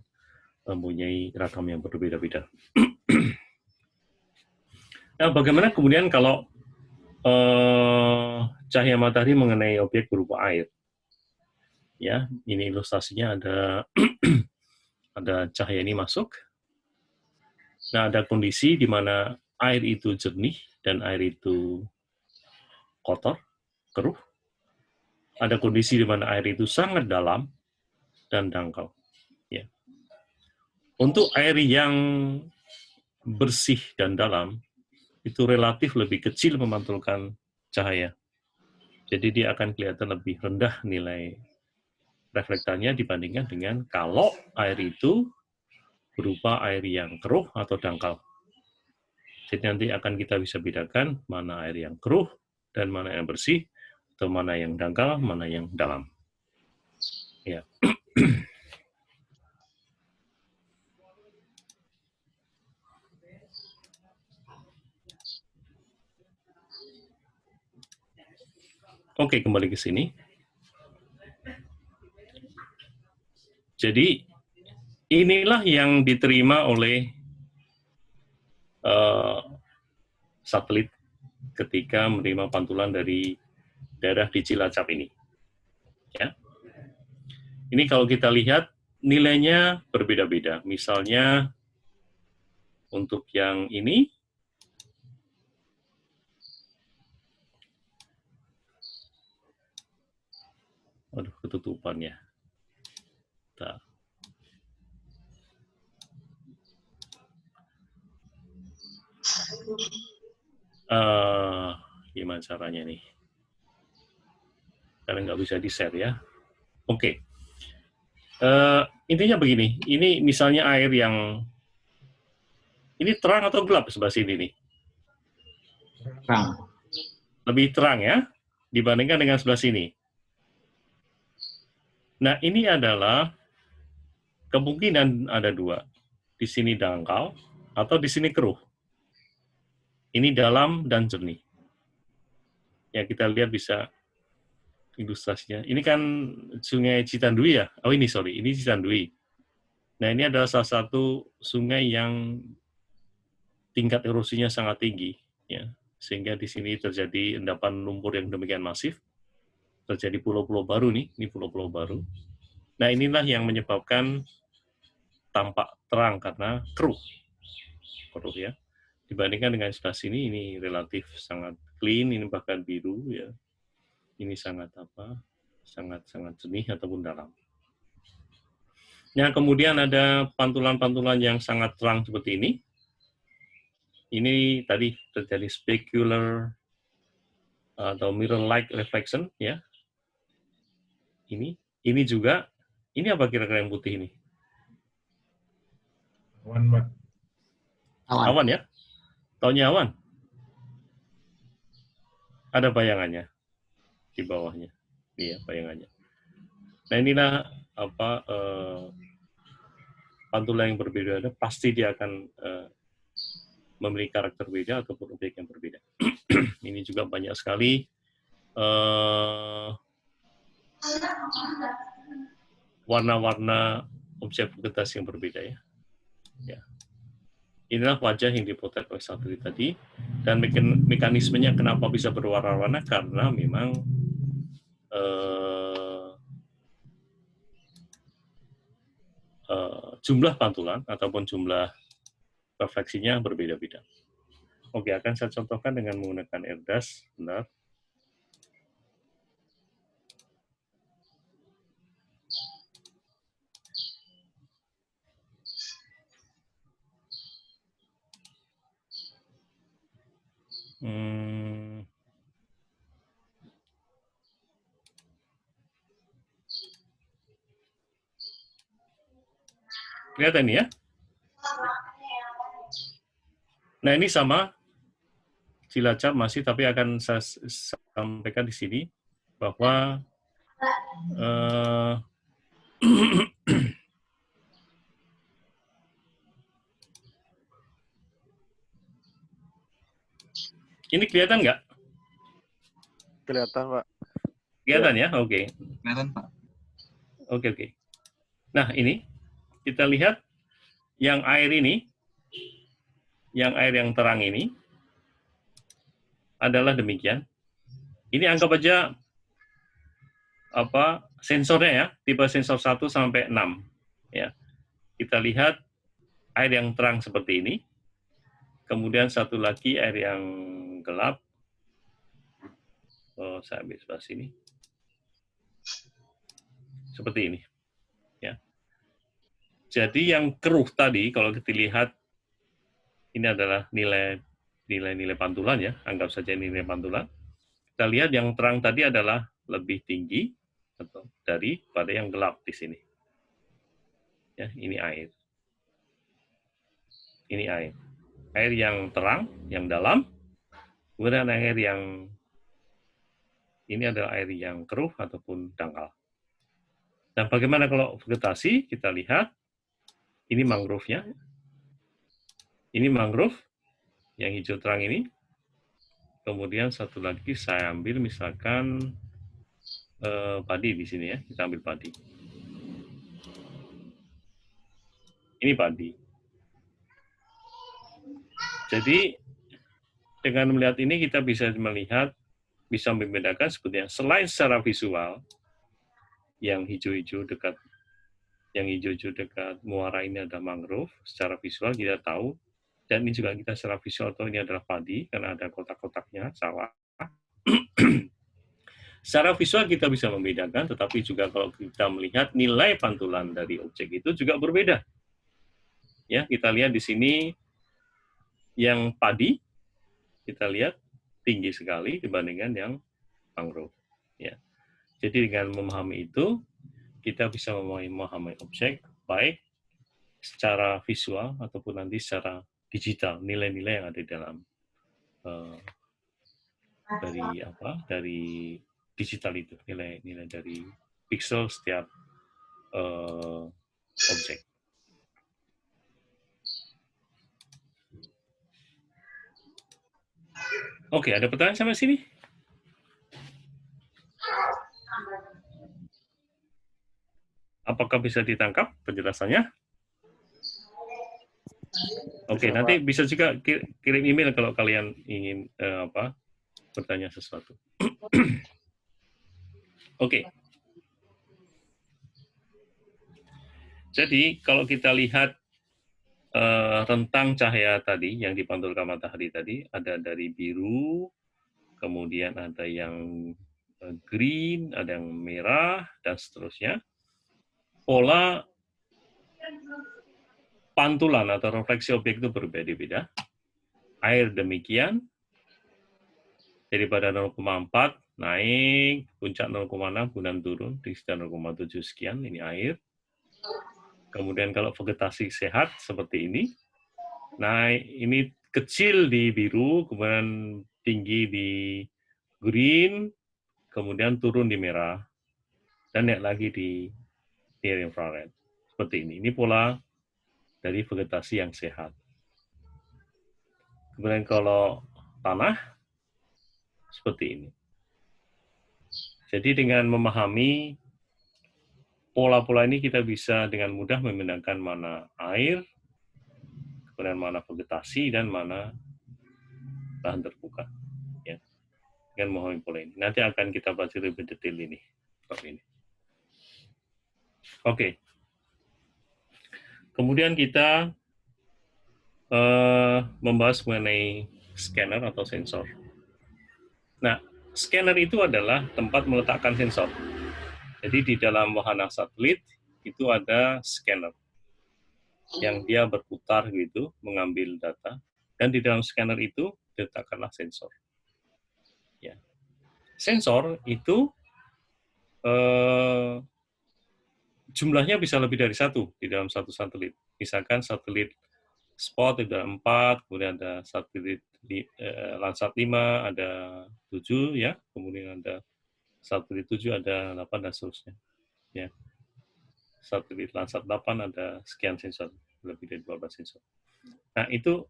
mempunyai ragam yang berbeda-beda. Nah, bagaimana kemudian kalau cahaya matahari mengenai objek berupa air? Ya, ini ilustrasinya ada ada cahaya ini masuk. Nah, ada kondisi di mana air itu jernih dan air itu kotor, keruh. Ada kondisi di mana air itu sangat dalam dan dangkal. Ya. Untuk air yang bersih dan dalam, itu relatif lebih kecil memantulkan cahaya. Jadi dia akan kelihatan lebih rendah nilai reflektannya dibandingkan dengan kalau air itu berupa air yang keruh atau dangkal. Jadi nanti akan kita bisa bedakan mana air yang keruh dan mana yang bersih, atau mana yang dangkal, mana yang dalam. Ya. Oke, kembali ke sini. Jadi, inilah yang diterima oleh satelit ketika menerima pantulan dari daerah di Cilacap ini. Ya. Ini kalau kita lihat, nilainya berbeda-beda. Misalnya, untuk yang ini, aduh, ketutupan ya. Bentar. Gimana caranya nih? Karena nggak bisa di-share ya. Oke. Intinya begini, ini misalnya air yang, ini terang atau gelap sebelah sini nih? Terang. Lebih terang ya, dibandingkan dengan sebelah sini. Nah, ini adalah kemungkinan ada dua. Di sini dangkal, atau di sini keruh. Ini dalam dan jernih. Ya, kita lihat bisa ilustrasinya. Ini kan Sungai Citandui ya? Oh ini, sorry. Ini Citandui. Nah, ini adalah salah satu sungai yang tingkat erosinya sangat tinggi. Ya, sehingga di sini terjadi endapan lumpur yang demikian masif. Terjadi pulau-pulau baru nih, ini pulau-pulau baru. Nah, inilah yang menyebabkan tampak terang karena keruh ya. Dibandingkan dengan sebelah sini, ini relatif sangat clean, ini bahkan biru ya. Ini sangat sangat jernih ataupun dalam. Nah, kemudian ada pantulan-pantulan yang sangat terang seperti ini. Ini tadi terjadi specular atau mirror-like reflection ya. Ini juga, ini apa kira-kira yang putih ini? Awan ya? Taunya awan? Ada bayangannya di bawahnya. Iya, bayangannya. Nah, inilah pantulan yang berbeda, pasti dia akan memiliki karakter beda ataupun objek yang berbeda. Ini juga banyak sekali warna-warna objek vegetasi yang berbeda ya. Ya. Inilah wajah yang dipotret oleh satelit tadi, dan mekanismenya kenapa bisa berwarna-warna karena memang jumlah pantulan ataupun jumlah refleksinya berbeda-beda. Oke, akan saya contohkan dengan menggunakan AirDAS. Benar. Kelihatan ya? Nah, ini sama Cilacap masih, tapi akan saya sampaikan di sini bahwa ini kelihatan nggak? Kelihatan, Pak. Kelihatan ya? Oke. Kelihatan, Pak. Oke. Nah, ini kita lihat yang air ini, yang air yang terang ini adalah demikian. Ini anggap aja sensornya ya, tipe sensor 1 sampai 6 ya. Kita lihat air yang terang seperti ini. Kemudian satu lagi air yang gelap. Saya ambil sebelah sini. Seperti ini. Ya. Jadi yang keruh tadi, kalau kita lihat, ini adalah nilai pantulan ya, anggap saja nilai pantulan. Kita lihat yang terang tadi adalah lebih tinggi daripada yang gelap di sini. Ya, ini air. Ini air. Air yang terang, yang dalam, kemudian air yang ini adalah air yang keruh ataupun dangkal. Dan bagaimana kalau vegetasi? Kita lihat, ini mangrove-nya. Ini mangrove, yang hijau terang ini. Kemudian satu lagi saya ambil misalkan padi di sini ya, kita ambil padi. Ini padi. Jadi dengan melihat ini kita bisa melihat, bisa membedakan sebetulnya selain secara visual, yang hijau-hijau dekat muara ini ada mangrove, secara visual kita tahu, dan ini juga kita secara visual tahu ini adalah padi, karena ada kotak-kotaknya, sawah. Secara visual kita bisa membedakan, tetapi juga kalau kita melihat nilai pantulan dari objek itu juga berbeda. Ya, kita lihat di sini yang padi, kita lihat tinggi sekali dibandingkan yang mangrove. Ya. Jadi dengan memahami itu, kita bisa memahami objek baik secara visual ataupun nanti secara digital, nilai-nilai yang ada di dalam dari digital itu, nilai-nilai dari pixel setiap objek. Oke, ada pertanyaan sampai sini? Apakah bisa ditangkap penjelasannya? Oke, nanti bisa juga kirim email kalau kalian ingin bertanya sesuatu. Oke. Jadi kalau kita lihat rentang cahaya tadi yang dipantulkan matahari tadi, ada dari biru, kemudian ada yang green, ada yang merah, dan seterusnya. Pola pantulan atau refleksi objek itu berbeda-beda. Air demikian, daripada 0,4 naik, puncak 0,6, kemudian turun, di sekitar 0,7 sekian, ini air. Kemudian kalau vegetasi sehat seperti ini, naik ini kecil di biru, kemudian tinggi di green, kemudian turun di merah, dan naik lagi di near infrared. Seperti ini. Ini pola dari vegetasi yang sehat. Kemudian kalau tanah, seperti ini. Jadi dengan memahami pola-pola ini kita bisa dengan mudah membedakan mana air, kemudian mana vegetasi, dan mana lahan terbuka. Ya, dengan memahami pola ini. Nanti akan kita bahas lebih detail ini. Oke. Kemudian kita membahas mengenai scanner atau sensor. Nah, scanner itu adalah tempat meletakkan sensor. Jadi di dalam wahana satelit itu ada scanner yang dia berputar gitu, mengambil data, dan di dalam scanner itu diletakkanlah sensor. Ya. Sensor itu jumlahnya bisa lebih dari satu di dalam satu satelit. Misalkan satelit Spot ada 4, kemudian ada satelit Landsat 5, ada 7, ya, kemudian ada satelit 7, ada 8, dan seterusnya. Ya. Satelit Landsat 8 ada sekian sensor, lebih dari 12 sensor. Nah, itu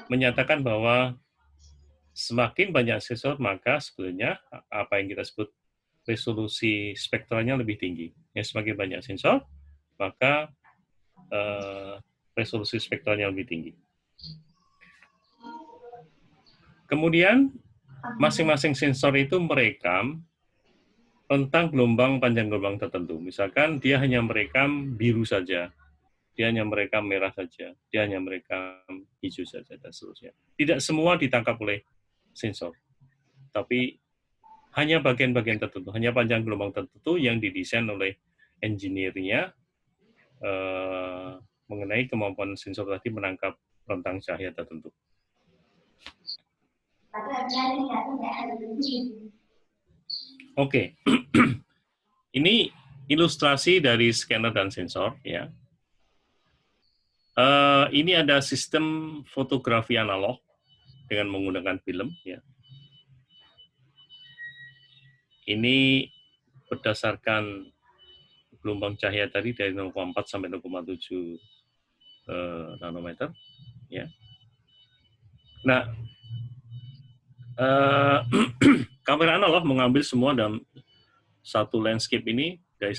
menyatakan bahwa semakin banyak sensor, maka sebetulnya apa yang kita sebut resolusi spektralnya lebih tinggi. Ya, semakin banyak sensor, maka resolusi spektralnya lebih tinggi. Kemudian, masing-masing sensor itu merekam tentang panjang gelombang tertentu. Misalkan dia hanya merekam biru saja, dia hanya merekam merah saja, dia hanya merekam hijau saja, dan seterusnya. Tidak semua ditangkap oleh sensor, tapi hanya bagian-bagian tertentu, hanya panjang gelombang tertentu yang didesain oleh engineer-nya mengenai kemampuan sensor tadi menangkap rentang cahaya tertentu. Oke, ini ilustrasi dari scanner dan sensor. Ya, ini ada sistem fotografi analog dengan menggunakan film. Ya, ini berdasarkan gelombang cahaya tadi dari 0,4 sampai 0,7 nanometer. Ya. Nah, kamera analog mengambil semua dalam satu landscape ini dari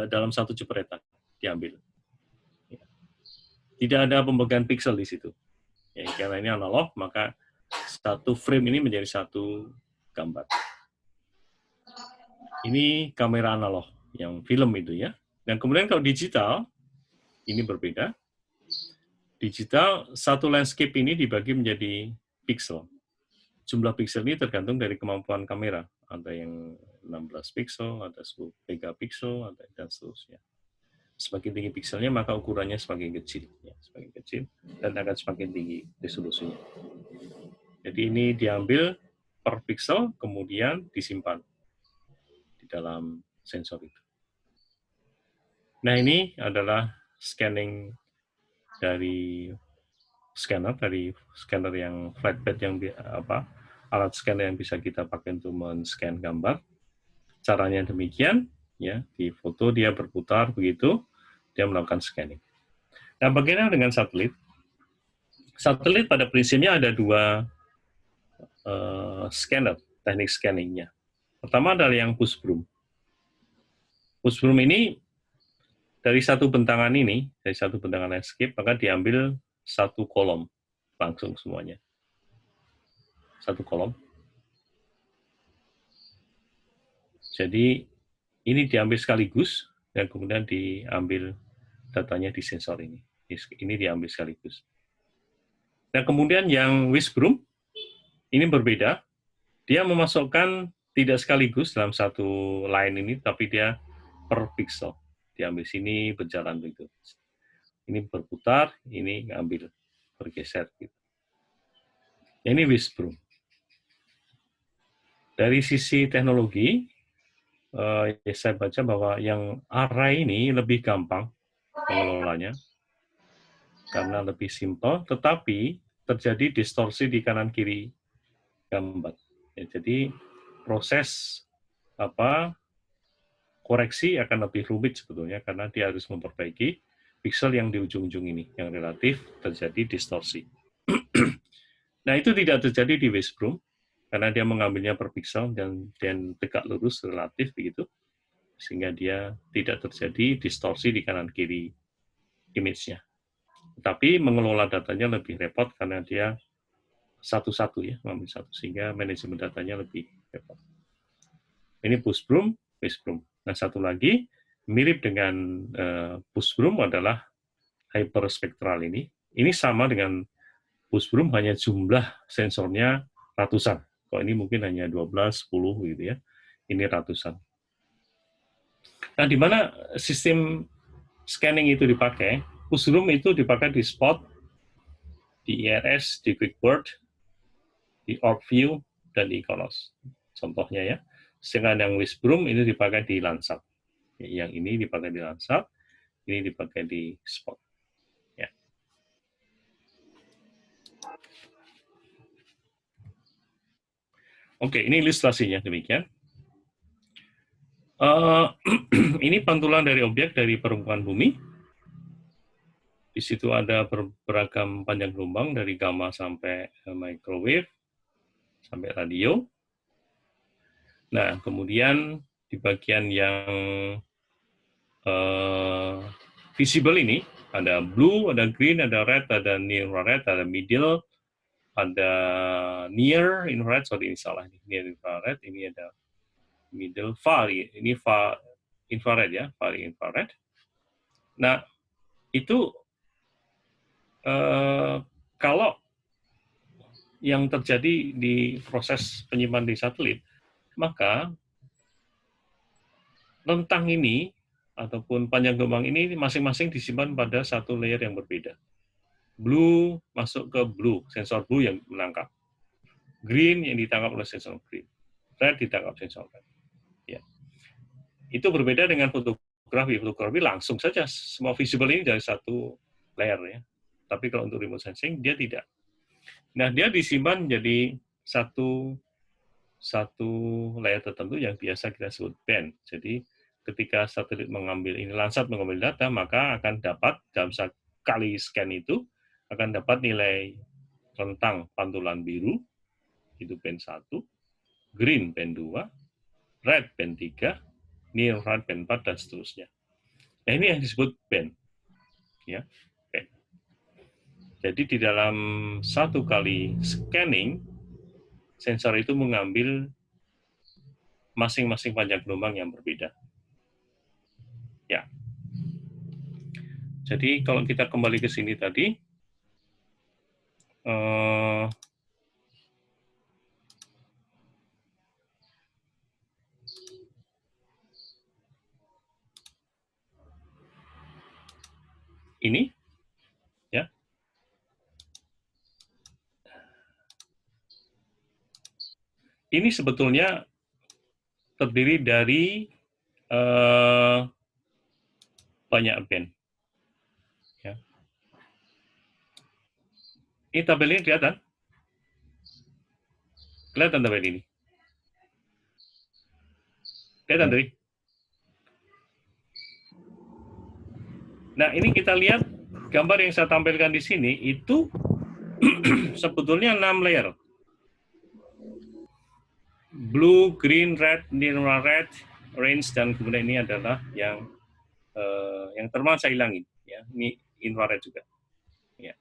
dalam satu jepretan diambil. Ya. Tidak ada pembagian pixel di situ. Ya, karena ini analog, maka satu frame ini menjadi satu gambar. Ini kamera analog yang film itu ya. Dan kemudian kalau digital, ini berbeda. Digital, satu landscape ini dibagi menjadi pixel. Jumlah pixel ini tergantung dari kemampuan kamera. Ada yang 16 pixel, ada 10 megapiksel, dan seterusnya. Semakin tinggi pixelnya, maka ukurannya semakin kecil. Ya, semakin kecil, dan akan semakin tinggi resolusinya. Jadi ini diambil per pixel, kemudian disimpan di dalam sensor itu. Nah, ini adalah scanning dari scanner yang flatbed yang alat scanner yang bisa kita pakai untuk men-scan gambar. Caranya demikian, ya, di foto dia berputar begitu, dia melakukan scanning. Nah, bagaimana dengan satelit? Satelit pada prinsipnya ada dua scanner, teknik scanningnya. Pertama adalah yang push broom. Push broom ini dari satu bentangan ini, dari satu bentangan landscape, maka diambil satu kolom langsung semuanya. Satu kolom. Jadi ini diambil sekaligus dan kemudian diambil datanya di sensor ini. Ini diambil sekaligus. Nah, kemudian yang whisk broom ini berbeda. Dia memasukkan tidak sekaligus dalam satu line ini, tapi dia per pixel. Diambil sini, berjalan begitu. Ini berputar, ini ngambil, bergeser. Gitu. Ini whisk broom. Dari sisi teknologi, saya baca bahwa yang array ini lebih gampang mengelolanya, karena lebih simpel, tetapi terjadi distorsi di kanan-kiri gambar. Ya, jadi proses koreksi akan lebih rumit sebetulnya, karena dia harus memperbaiki pixel yang di ujung-ujung ini, yang relatif terjadi distorsi. Nah, itu tidak terjadi di whisk broom, karena dia mengambilnya per pixel dan tegak lurus relatif begitu. sehingga dia tidak terjadi distorsi di kanan kiri image-nya. Tapi mengelola datanya lebih repot karena dia satu-satu ya, mengambil satu, sehingga manajemen datanya lebih repot. Ini pushbroom, pushbroom. Nah, satu lagi mirip dengan pushbroom adalah hyperspektral ini. Ini sama dengan pushbroom, hanya jumlah sensornya ratusan. Kalau ini mungkin hanya 12, 10 gitu ya. Ini ratusan. Nah, di mana sistem scanning itu dipakai? Pushbroom itu dipakai di Spot, di IRS, di QuickBird, di OrbView, dan di Iconos. Contohnya ya. Sedangkan yang Whiskbroom ini dipakai di Landsat. Yang ini dipakai di Landsat, ini dipakai di Spot. Ya. Oke, ini ilustrasinya demikian. Ini pantulan dari objek dari permukaan bumi. Di situ ada beragam panjang gelombang dari gamma sampai microwave, sampai radio. Nah, kemudian di bagian yang visible ini, ada blue, ada green, ada red, ada near infrared, ada middle, ada near infrared, sorry ini salah, near infrared, ini ada middle, far, ini far infrared ya, far infrared. Nah, itu kalau yang terjadi di proses penyimpanan di satelit, maka rentang ini ataupun panjang gelombang ini masing-masing disimpan pada satu layer yang berbeda. Blue masuk ke blue, sensor blue yang menangkap. Green yang ditangkap oleh sensor green. Red ditangkap sensor red. Ya. Itu berbeda dengan fotografi. Fotografi langsung saja semua visible ini dari satu layer ya. Tapi kalau untuk remote sensing dia tidak. Nah, dia disimpan jadi satu layer tertentu yang biasa kita sebut band. Jadi ketika satelit mengambil ini, Landsat mengambil data, maka akan dapat dalam sekali scan itu akan dapat nilai rentang pantulan biru, itu band 1, green band 2, red band 3, near infrared band 4, dan seterusnya. Nah, ini yang disebut band. Ya, band. Jadi di dalam satu kali scanning, sensor itu mengambil masing-masing panjang gelombang yang berbeda. Ya. Jadi kalau kita kembali ke sini tadi, ini, ya, ini sebetulnya terdiri dari banyak band. Ya. Ini tabel ini kelihatan? Kelihatan tabel ini? Kelihatan tadi? Nah, ini kita lihat gambar yang saya tampilkan di sini itu sebetulnya 6 layer. Blue, green, red, near red, orange, dan kemudian ini adalah yang thermal saya hilangin. Ya, ini infrared juga. Ya.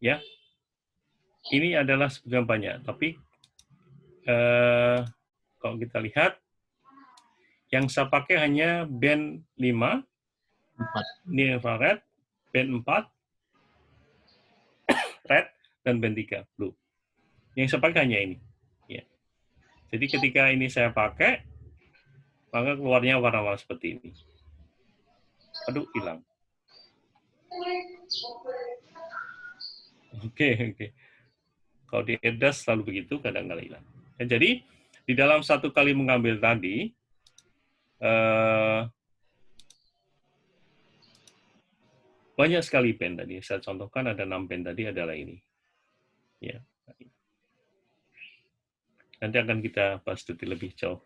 Ya, ini adalah sebetulnya banyak, tapi kalau kita lihat, yang saya pakai hanya band 5, 4. Near infrared, band 4, red, dan band 3, blue. Yang saya pakai hanya ini. Ya. Jadi ketika ini saya pakai, maka keluarnya warna-warna seperti ini. Aduh, hilang. Oke. Kalau di AirDAS selalu begitu, kadang-kadang hilang. Dan jadi, di dalam satu kali mengambil tadi, banyak sekali band tadi. Saya contohkan ada 6 band tadi adalah ini. Ya. Nanti akan kita bahas detail lebih jauh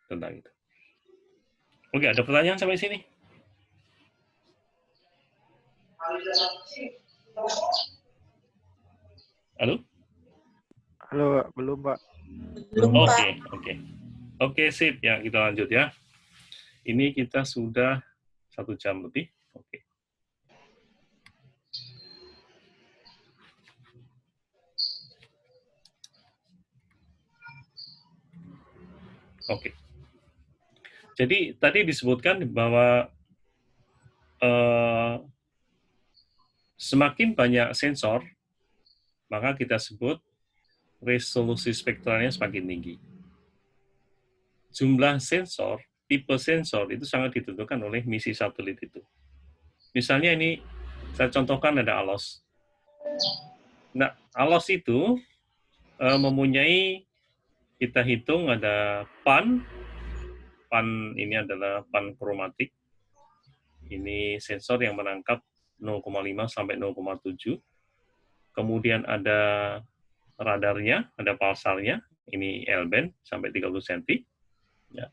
tentang itu. Oke, ada pertanyaan sampai sini? Halo? Halo, Pak. Belum, Pak. Oke. Oke, sip. Ya, kita lanjut ya. Ini kita sudah 1 jam lebih. Oke. Oke. Jadi tadi disebutkan bahwa semakin banyak sensor, maka kita sebut resolusi spektralnya semakin tinggi. Jumlah sensor, tipe sensor itu sangat ditentukan oleh misi satelit itu. Misalnya ini, saya contohkan ada ALOS. Nah, ALOS itu mempunyai, kita hitung ada PAN ini adalah PAN kromatik. Ini sensor yang menangkap 0,5 sampai 0,7. Kemudian ada radarnya, ada pulsarnya, ini L-band sampai 30 cm. Ya.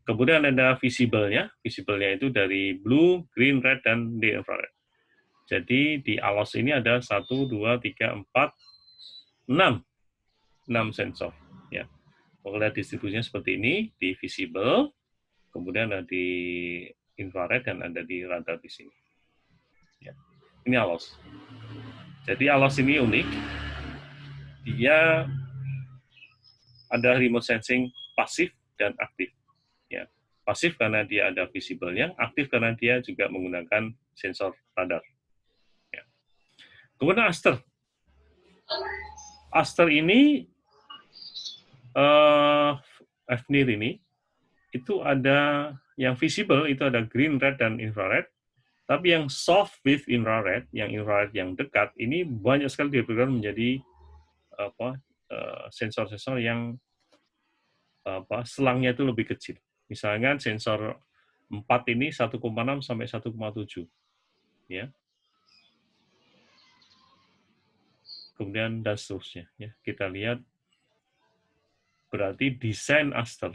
Kemudian ada visible-nya itu dari blue, green, red, dan near infrared. Jadi di ALOS ini ada 1, 2, 3, 4, 6 sensor. Ya. Kalau distribusinya seperti ini, di visible, kemudian ada di infrared, dan ada di radar di sini. Ya. Ini ALOS. Jadi ALOS ini unik. Dia ada remote sensing pasif dan aktif. Ya. Pasif karena dia ada visible-nya, aktif karena dia juga menggunakan sensor radar. Ya. Kemudian Aster. Aster ini, FNIR ini, itu ada yang visible, itu ada green, red, dan infrared. Tapi yang soft with infrared, yang infrared yang dekat, ini banyak sekali diberikan menjadi sensor-sensor yang selangnya itu lebih kecil. Misalnya sensor 4 ini 1,6 sampai 1,7. Ya. Kemudian dan seterusnya. Ya. Kita lihat, berarti desain Aster,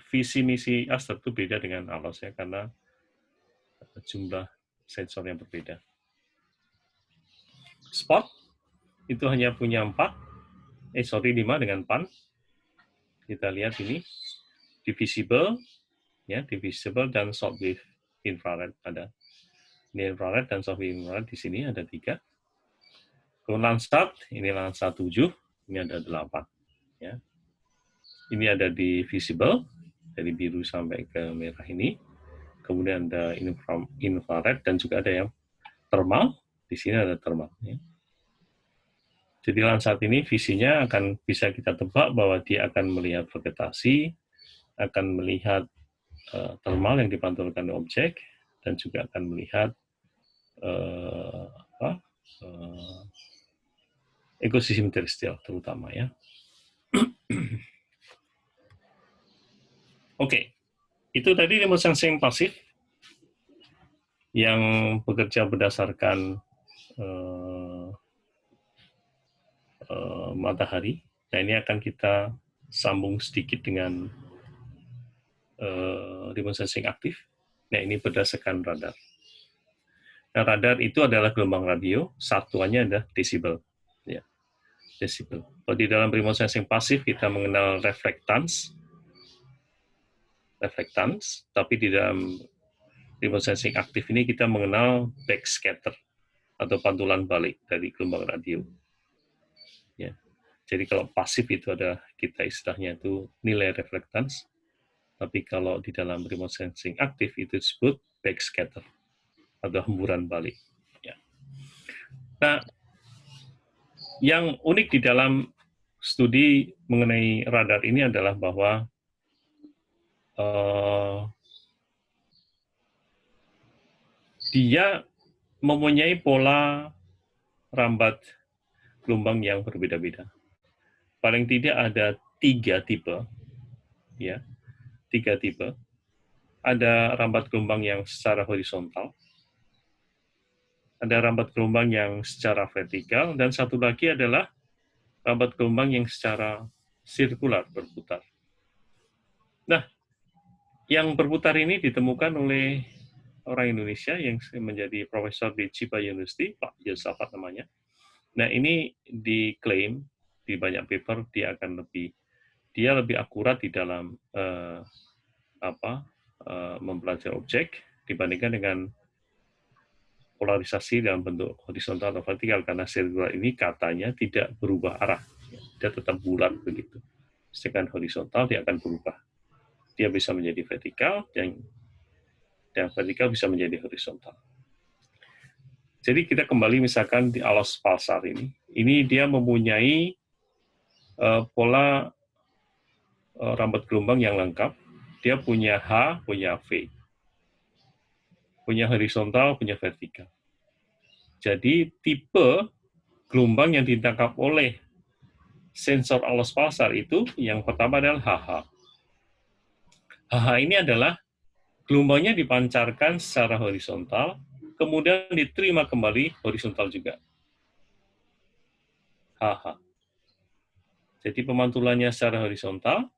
visi misi Aster itu beda dengan ALOS ya, karena jumlah sensor yang berbeda. Spot itu hanya punya 5 dengan PAN. Kita lihat ini, divisible, ya, divisible dan short wave infrared ada. Ini infrared dan short wave infrared di sini ada 3. Kemudian Landsat, ini Landsat 7, ini ada 8. Ya. Ini ada di visible, dari biru sampai ke merah ini. Kemudian ada infrared dan juga ada yang thermal. Di sini ada thermal. Ya. Jadi Landsat ini visinya akan bisa kita tebak bahwa dia akan melihat vegetasi, akan melihat thermal yang dipantulkan objek, dan juga akan melihat ekosistem terestrial terutama ya. Oke, itu tadi remote sensing pasif yang bekerja berdasarkan matahari. Nah, ini akan kita sambung sedikit dengan remote sensing aktif. Nah, ini berdasarkan radar. Nah, radar itu adalah gelombang radio, satuannya adalah desibel. Ya, desibel. Kalau di dalam remote sensing pasif kita mengenal reflektans, tapi di dalam remote sensing aktif ini kita mengenal backscatter atau pantulan balik dari gelombang radio. Ya. Jadi kalau pasif itu ada, kita istilahnya itu nilai reflektans, tapi kalau di dalam remote sensing aktif itu disebut backscatter atau hemburan balik. Ya. Nah, yang unik di dalam studi mengenai radar ini adalah bahwa dia mempunyai pola rambat gelombang yang berbeda-beda. Paling tidak ada 3 tipe, ya, 3 tipe. Ada rambat gelombang yang secara horizontal, ada rambat gelombang yang secara vertikal, dan satu lagi adalah rambat gelombang yang secara sirkular, berputar. Nah, yang berputar ini ditemukan oleh orang Indonesia yang menjadi profesor di Chiba University, Pak Yosafat namanya. Nah, ini diklaim di banyak paper dia akan lebih dia lebih akurat di dalam mempelajari objek dibandingkan dengan polarisasi dalam bentuk horizontal atau vertikal, karena sirkular ini katanya tidak berubah arah, dia tetap bulat begitu. Sedangkan horizontal dia akan berubah, dia bisa menjadi vertikal dan vertikal bisa menjadi horizontal. Jadi kita kembali misalkan di alas pulsar ini dia mempunyai pola rambut gelombang yang lengkap. Dia punya H, punya V, punya horizontal, punya vertikal. Jadi tipe gelombang yang ditangkap oleh sensor alas pulsar itu yang pertama adalah HH. HH ini adalah gelombangnya dipancarkan secara horizontal, kemudian diterima kembali horizontal juga. HH. Jadi pemantulannya secara horizontal,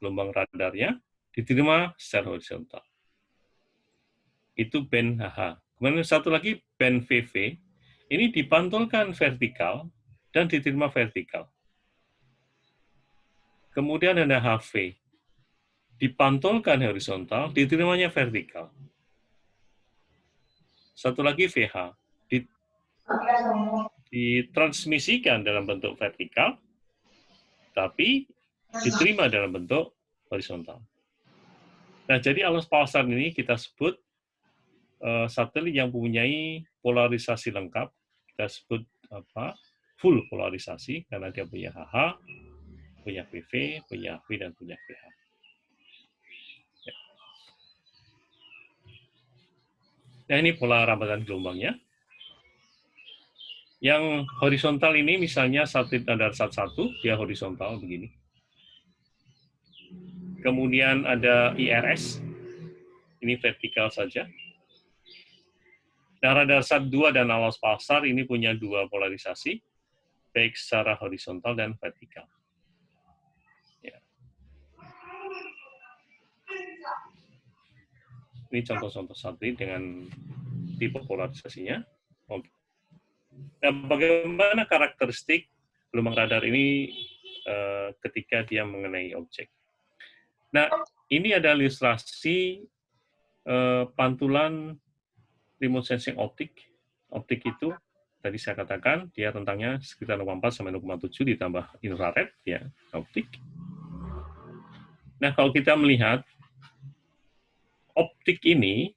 gelombang radarnya diterima secara horizontal. Itu band HH. Kemudian satu lagi band VV, ini dipantulkan vertikal dan diterima vertikal. Kemudian ada HV, dipantulkan horizontal, diterimanya vertikal. Satu lagi VH, ditransmisikan dalam bentuk vertikal, tapi diterima dalam bentuk horizontal. Nah, jadi alas pulsar ini kita sebut satelit yang mempunyai polarisasi lengkap. Kita sebut full polarisasi, karena dia punya HH, punya VV, punya V, dan punya VH. Ya. Nah, ini pola rambatan gelombangnya. Yang horizontal ini misalnya satelit Nadarsat 1, dia horizontal begini. Kemudian ada IRS, ini vertikal saja. Nah, Radarsat 2 dan alas pulsar ini punya dua polarisasi, baik secara horizontal dan vertikal. Ya. Ini contoh-contoh satelit dengan tipe polarisasinya. Nah, bagaimana karakteristik gelombang radar ini ketika dia mengenai objek? Nah, ini ada ilustrasi pantulan remote sensing optik. Optik itu tadi saya katakan dia rentangnya sekitar 0,4 sampai 0,7 ditambah infrared ya, optik. Nah, kalau kita melihat optik ini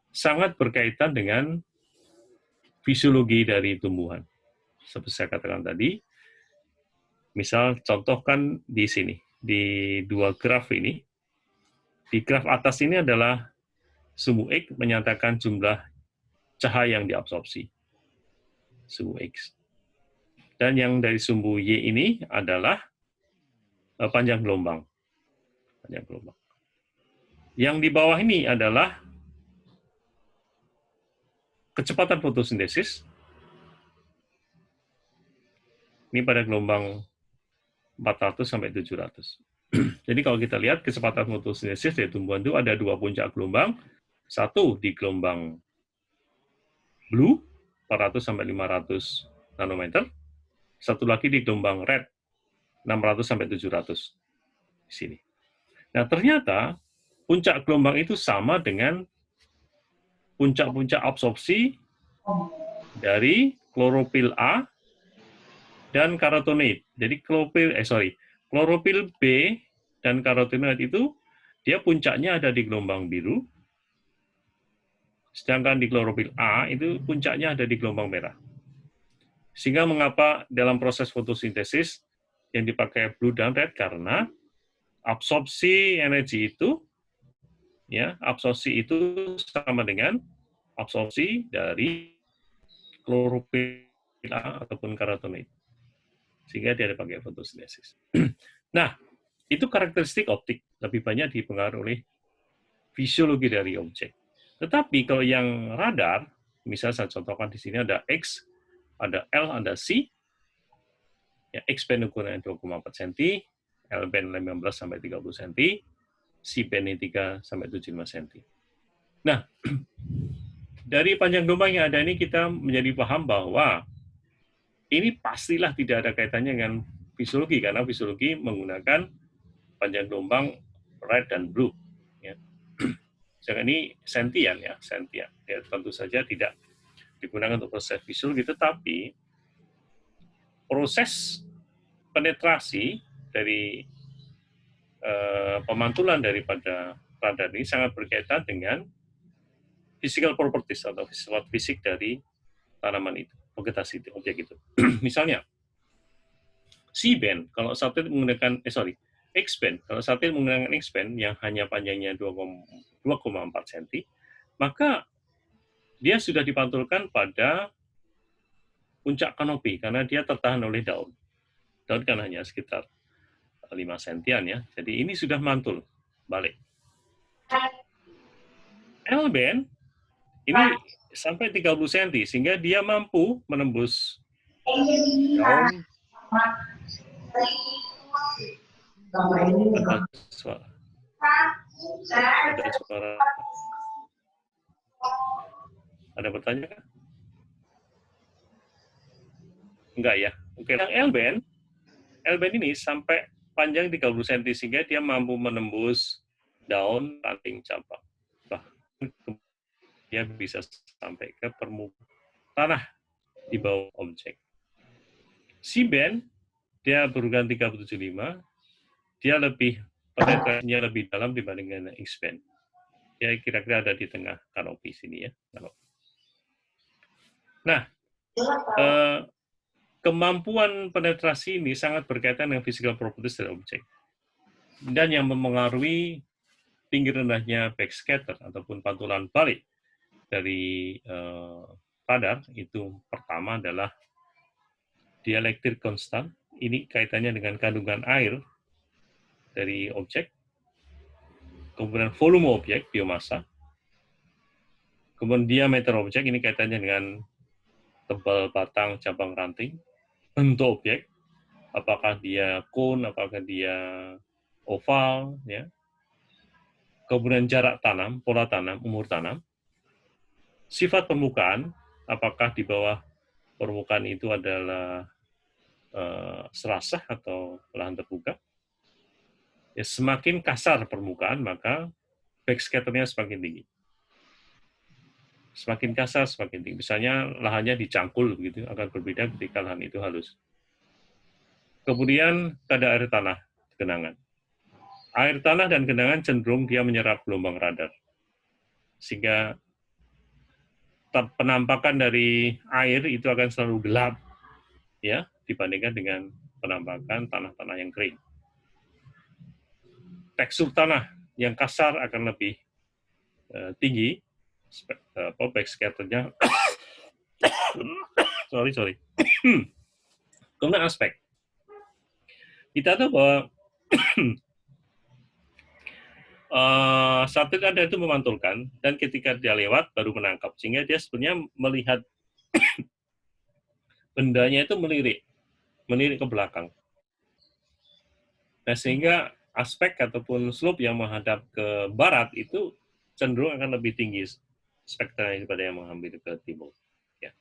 sangat berkaitan dengan fisiologi dari tumbuhan. Seperti saya katakan tadi, misal contohkan di sini, di dua graf ini. Di graf atas ini adalah sumbu X menyatakan jumlah cahaya yang diabsorpsi. Sumbu X. Dan yang dari sumbu Y ini adalah panjang gelombang. Panjang gelombang. Yang di bawah ini adalah kecepatan fotosintesis. Ini pada gelombang 400 sampai 700. Jadi kalau kita lihat kecepatan fotosintesis dari tumbuhan itu ada dua puncak gelombang. Satu di gelombang blue, 400 sampai 500 nanometer. Satu lagi di gelombang red, 600 sampai 700 di sini. Nah, ternyata puncak gelombang itu sama dengan puncak-puncak absorpsi dari klorofil A dan karotenoid. Jadi klorofil B dan karotenoid itu dia puncaknya ada di gelombang biru, sedangkan di klorofil A itu puncaknya ada di gelombang merah. Sehingga mengapa dalam proses fotosintesis yang dipakai blue dan red, karena absorpsi energi itu sama dengan absorpsi dari klorofil A ataupun karotenoid. Sehingga dia dipakai fotosintesis. Nah, itu karakteristik optik lebih banyak dipengaruhi oleh fisiologi dari objek. Tetapi kalau yang radar, misalnya saya contohkan di sini ada X, ada L, ada C. Ya, X band ukurannya 2,4 cm, L band 15 sampai 30 cm, C band 3 sampai 75 cm. Nah, dari panjang gelombang yang ada ini kita menjadi paham bahwa ini pastilah tidak ada kaitannya dengan fisiologi, karena fisiologi menggunakan panjang gelombang red dan blue. Ya. Sedangkan ini sentian ya, sentian. Ya, tentu saja tidak digunakan untuk proses fisiologi, tetapi proses penetrasi dari pemantulan daripada radar ini sangat berkaitan dengan physical properties atau sifat fisik dari tanaman itu, vegetasi itu, objek itu. Misalnya, C-band, kalau satelit menggunakan, X-band, kalau satelit menggunakan X-band yang hanya panjangnya 2,4 cm, maka dia sudah dipantulkan pada puncak kanopi, karena dia tertahan oleh daun. Daun kan hanya sekitar 5 sentian ya, jadi ini sudah mantul, balik. L-band, ini sampai 30 cm, sehingga dia mampu menembus daun. Ada suara. Ada suara. Ada pertanyaan? Enggak ya. Oke, yang L-band ini sampai panjang 30 cm, sehingga dia mampu menembus daun, ranting, cabang. Bahkan dia bisa sampai ke permukaan tanah di bawah objek. C-band, dia berukuran 375, dia lebih penetrasinya lebih dalam dibandingkan X-band. Ya kira-kira ada di tengah kanopi sini ya. Nah, kemampuan penetrasi ini sangat berkaitan dengan physical properties dari objek. Dan yang mempengaruhi tinggi rendahnya backscatter ataupun pantulan balik dari radar itu pertama adalah dielectric constant. Ini kaitannya dengan kandungan air dari objek. Kemudian volume objek, biomasa. Kemudian diameter objek, ini kaitannya dengan tebal batang, cabang, ranting. Bentuk objek, apakah dia cone, apakah dia oval, ya. Kemudian jarak tanam, pola tanam, umur tanam. Sifat permukaan, apakah di bawah permukaan itu adalah serasah atau lahan terbuka. Ya, semakin kasar permukaan, maka backscatter-nya semakin tinggi. Semakin kasar, semakin tinggi. Misalnya lahannya dicangkul, begitu, akan berbeda ketika lahan itu halus. Kemudian kadar air tanah, genangan. Air tanah dan genangan cenderung dia menyerap gelombang radar. Sehingga penampakan dari air itu akan selalu gelap, ya, dibandingkan dengan penampakan tanah-tanah yang kering. Tekstur tanah yang kasar akan lebih tinggi, backscatter-nya. sorry. Kemudian aspek. Kita tahu bahwa satelit radar itu memantulkan, dan ketika dia lewat baru menangkap, sehingga dia sebenarnya melihat bendanya itu melirik ke belakang. Nah, sehingga aspek ataupun slope yang menghadap ke barat itu cenderung akan lebih tinggi spektranya daripada yang mengambil ke timur. Ya.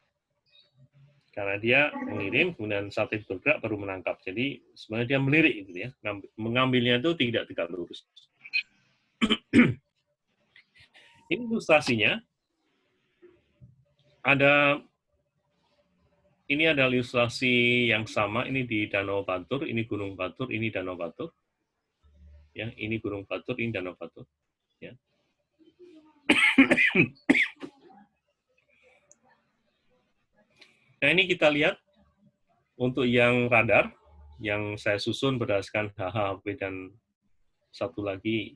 Karena dia mengirim, kemudian satelit bergerak baru menangkap. Jadi sebenarnya dia melirik gitu ya. Mengambilnya itu tidak tegak lurus. Ini ilustrasinya. Ini adalah ilustrasi yang sama. Ini di Danau Batur, ini Gunung Batur, ini Danau Batur. Ya, ini Gunung Batur, ini Danau Batur. Ya. Nah, ini kita lihat untuk yang radar, yang saya susun berdasarkan HHP dan satu lagi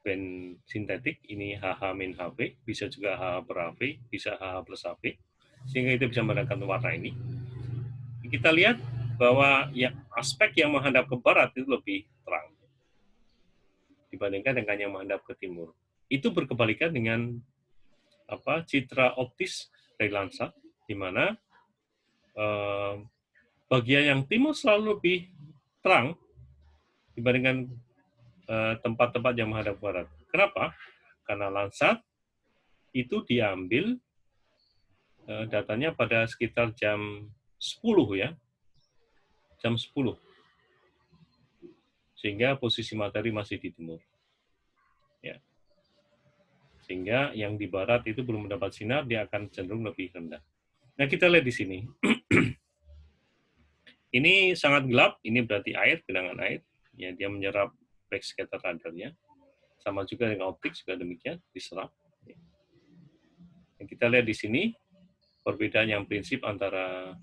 band sintetik, ini HH min HP, bisa juga HH per HP, bisa HH plus HP, sehingga itu bisa mendapatkan warna ini. Kita lihat bahwa ya, aspek yang menghadap ke barat itu lebih terang dibandingkan dengan yang menghadap ke timur. Itu berkebalikan dengan citra optis dari Landsat, di mana bagian yang timur selalu lebih terang dibandingkan tempat-tempat yang menghadap ke barat. Kenapa? Karena Landsat itu diambil datanya pada sekitar jam 10 ya, jam 10. Sehingga posisi matahari masih di timur. Ya. Sehingga yang di barat itu belum mendapat sinar, dia akan cenderung lebih rendah. Nah, kita lihat di sini. Ini sangat gelap, ini berarti air, genangan air. Ya, dia menyerap backscatter radarnya. Sama juga dengan optik, juga demikian, diserap. Ya. Yang kita lihat di sini, perbedaan yang prinsip antara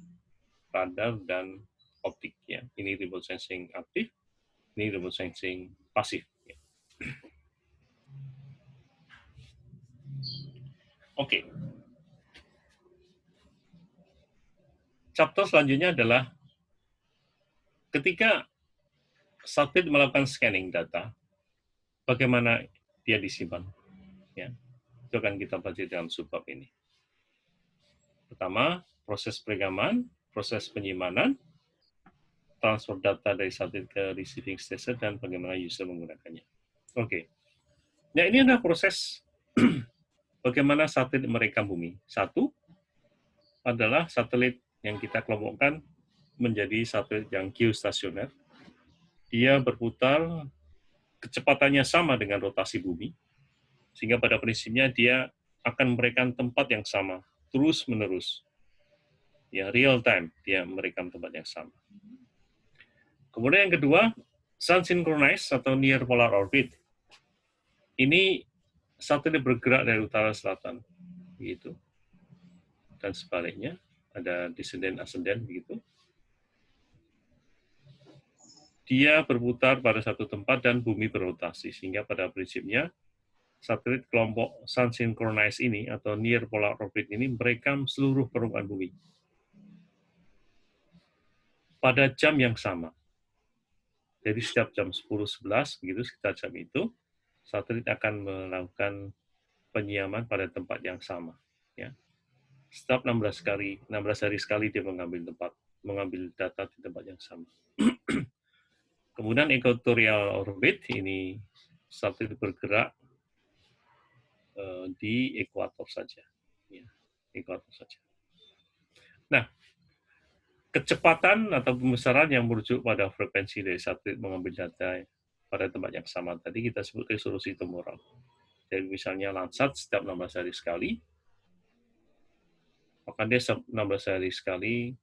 radar dan optik. Ya. Ini remote sensing aktif, ini remote sensing pasif. Ya. Oke. Chapter selanjutnya adalah ketika satelit melakukan scanning data, bagaimana dia disimpan. Ya. Itu akan kita pelajari dalam subbab ini. Pertama, proses peregaman, proses penyimpanan, transfer data dari satelit ke receiving station, dan bagaimana user menggunakannya. Oke. Nah, ini adalah proses bagaimana satelit merekam bumi. Satu adalah satelit yang kita kelompokkan menjadi satelit yang geostasioner. Dia berputar, kecepatannya sama dengan rotasi bumi, sehingga pada prinsipnya dia akan merekam tempat yang sama, terus-menerus. Ya, real time, dia merekam tempat yang sama. Kemudian yang kedua, sun synchronized atau near polar orbit. Ini satelit bergerak dari utara selatan, begitu. Dan sebaliknya, ada descendant ascendant, begitu. Dia berputar pada satu tempat dan bumi berotasi, sehingga pada prinsipnya satelit kelompok sun synchronized ini atau near polar orbit ini merekam seluruh permukaan bumi pada jam yang sama. Jadi setiap jam 10-11, begitu sekitar jam itu, satelit akan melakukan penyiaman pada tempat yang sama. Ya. Setiap 16 hari sekali dia mengambil data di tempat yang sama. Kemudian equatorial orbit, ini satelit bergerak di ekuator saja. Ya, ekuator saja. Nah, kecepatan atau pembesaran yang merujuk pada frekuensi dari satelit mengambil data pada tempat yang sama tadi kita sebut resolusi temporal. Jadi misalnya Landsat setiap 16 hari sekali, maka dia 16 hari sekali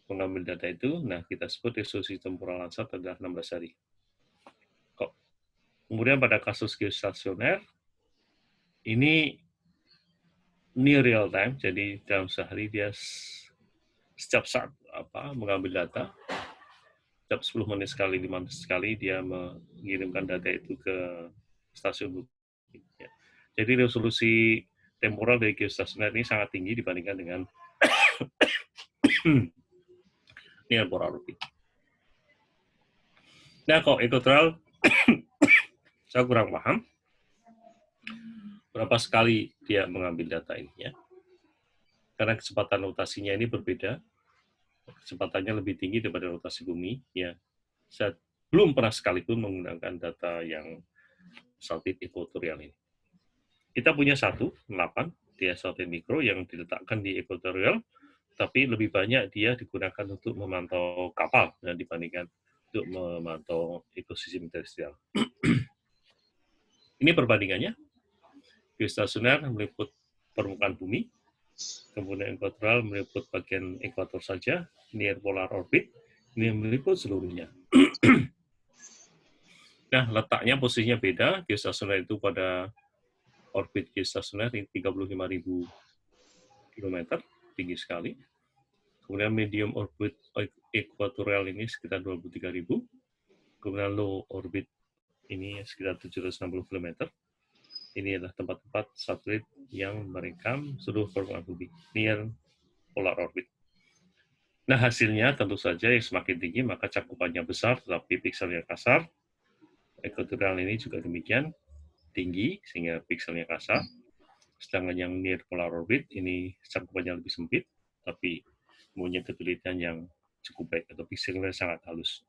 mengambil data itu, nah kita sebut resolusi temporal Landsat adalah 16 hari. Kemudian pada kasus geostasioner, ini near real time, jadi dalam sehari dia setiap saat mengambil data, setiap 10 menit sekali, 5 menit sekali, dia mengirimkan data itu ke stasiun bumi. Ya. Jadi resolusi temporal dari geostasioner ini sangat tinggi dibandingkan dengan near polar orbit. Nah, kok equatorial, saya kurang paham berapa sekali dia mengambil data ini, ya. Karena kecepatan rotasinya ini berbeda, kecepatannya lebih tinggi daripada rotasi bumi, ya. Saya belum pernah sekalipun menggunakan data yang satelit equatorial ini. Kita punya 8, dia satelit mikro yang diletakkan di equatorial, tapi lebih banyak dia digunakan untuk memantau kapal dibandingkan untuk memantau ekosistem terestrial. Ini perbandingannya. Geostasioner meliput permukaan bumi, kemudian equatorial meliput bagian ekuator saja, near polar orbit, ini meliput seluruhnya. Nah, letaknya posisinya beda. Geostasioner itu pada orbit geostasioner 35.000 km, tinggi sekali. Kemudian medium orbit equatorial ini sekitar 23.000. Kemudian low orbit ini sekitar 760 km. Ini adalah tempat-tempat satelit yang merekam seluruh permukaan bumi, near polar orbit. Nah, hasilnya tentu saja yang semakin tinggi, maka cakupannya besar, tetapi pikselnya kasar. Equatorial ini juga demikian, tinggi, sehingga pikselnya kasar. Sedangkan yang near polar orbit, ini cakupannya lebih sempit, tapi mempunyai ketelitian yang cukup baik, atau pikselnya sangat halus.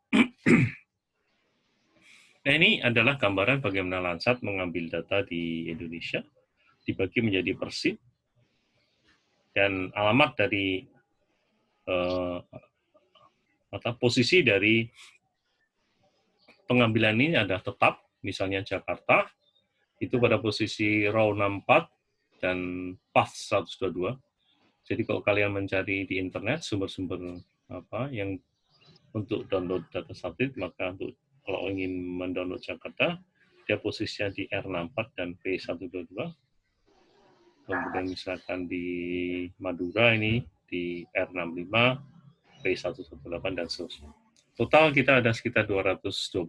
Nah, ini adalah gambaran bagaimana Landsat mengambil data di Indonesia, dibagi menjadi persib, dan alamat dari atau posisi dari pengambilan ini adalah tetap, misalnya Jakarta, itu pada posisi row 64 dan path 122. Jadi kalau kalian mencari di internet sumber-sumber yang untuk download data satelit, maka kalau ingin mendownload Jakarta, dia posisinya di R64 dan P122. Kemudian misalkan di Madura ini di R65, P118 dan seterusnya. Total kita ada sekitar 225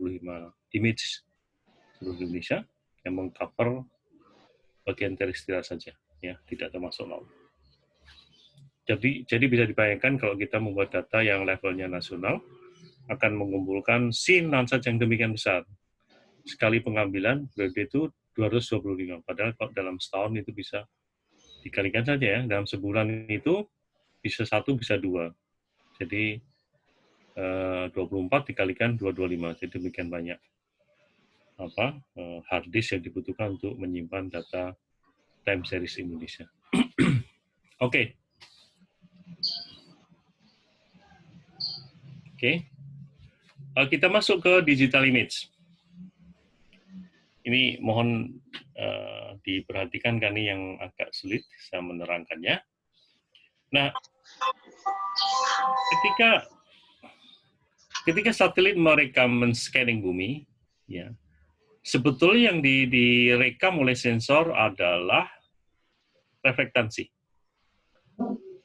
image seluruh Indonesia yang mengcover bagian terestrial saja, ya, tidak termasuk laut. Jadi bisa dibayangkan kalau kita membuat data yang levelnya nasional, akan mengumpulkan scene Landsat yang demikian besar. Sekali pengambilan, berarti itu 225. Padahal kalau dalam setahun itu bisa dikalikan saja ya, dalam sebulan itu bisa 1, bisa 2. Jadi 24 dikalikan 225, jadi demikian banyak hard disk yang dibutuhkan untuk menyimpan data time series Indonesia. Oke. Kita masuk ke digital image. Ini mohon diperhatikan kan ini yang agak sulit saya menerangkannya. Nah, ketika satelit merekam men-scanning bumi, ya, sebetulnya yang direkam oleh sensor adalah reflektansi.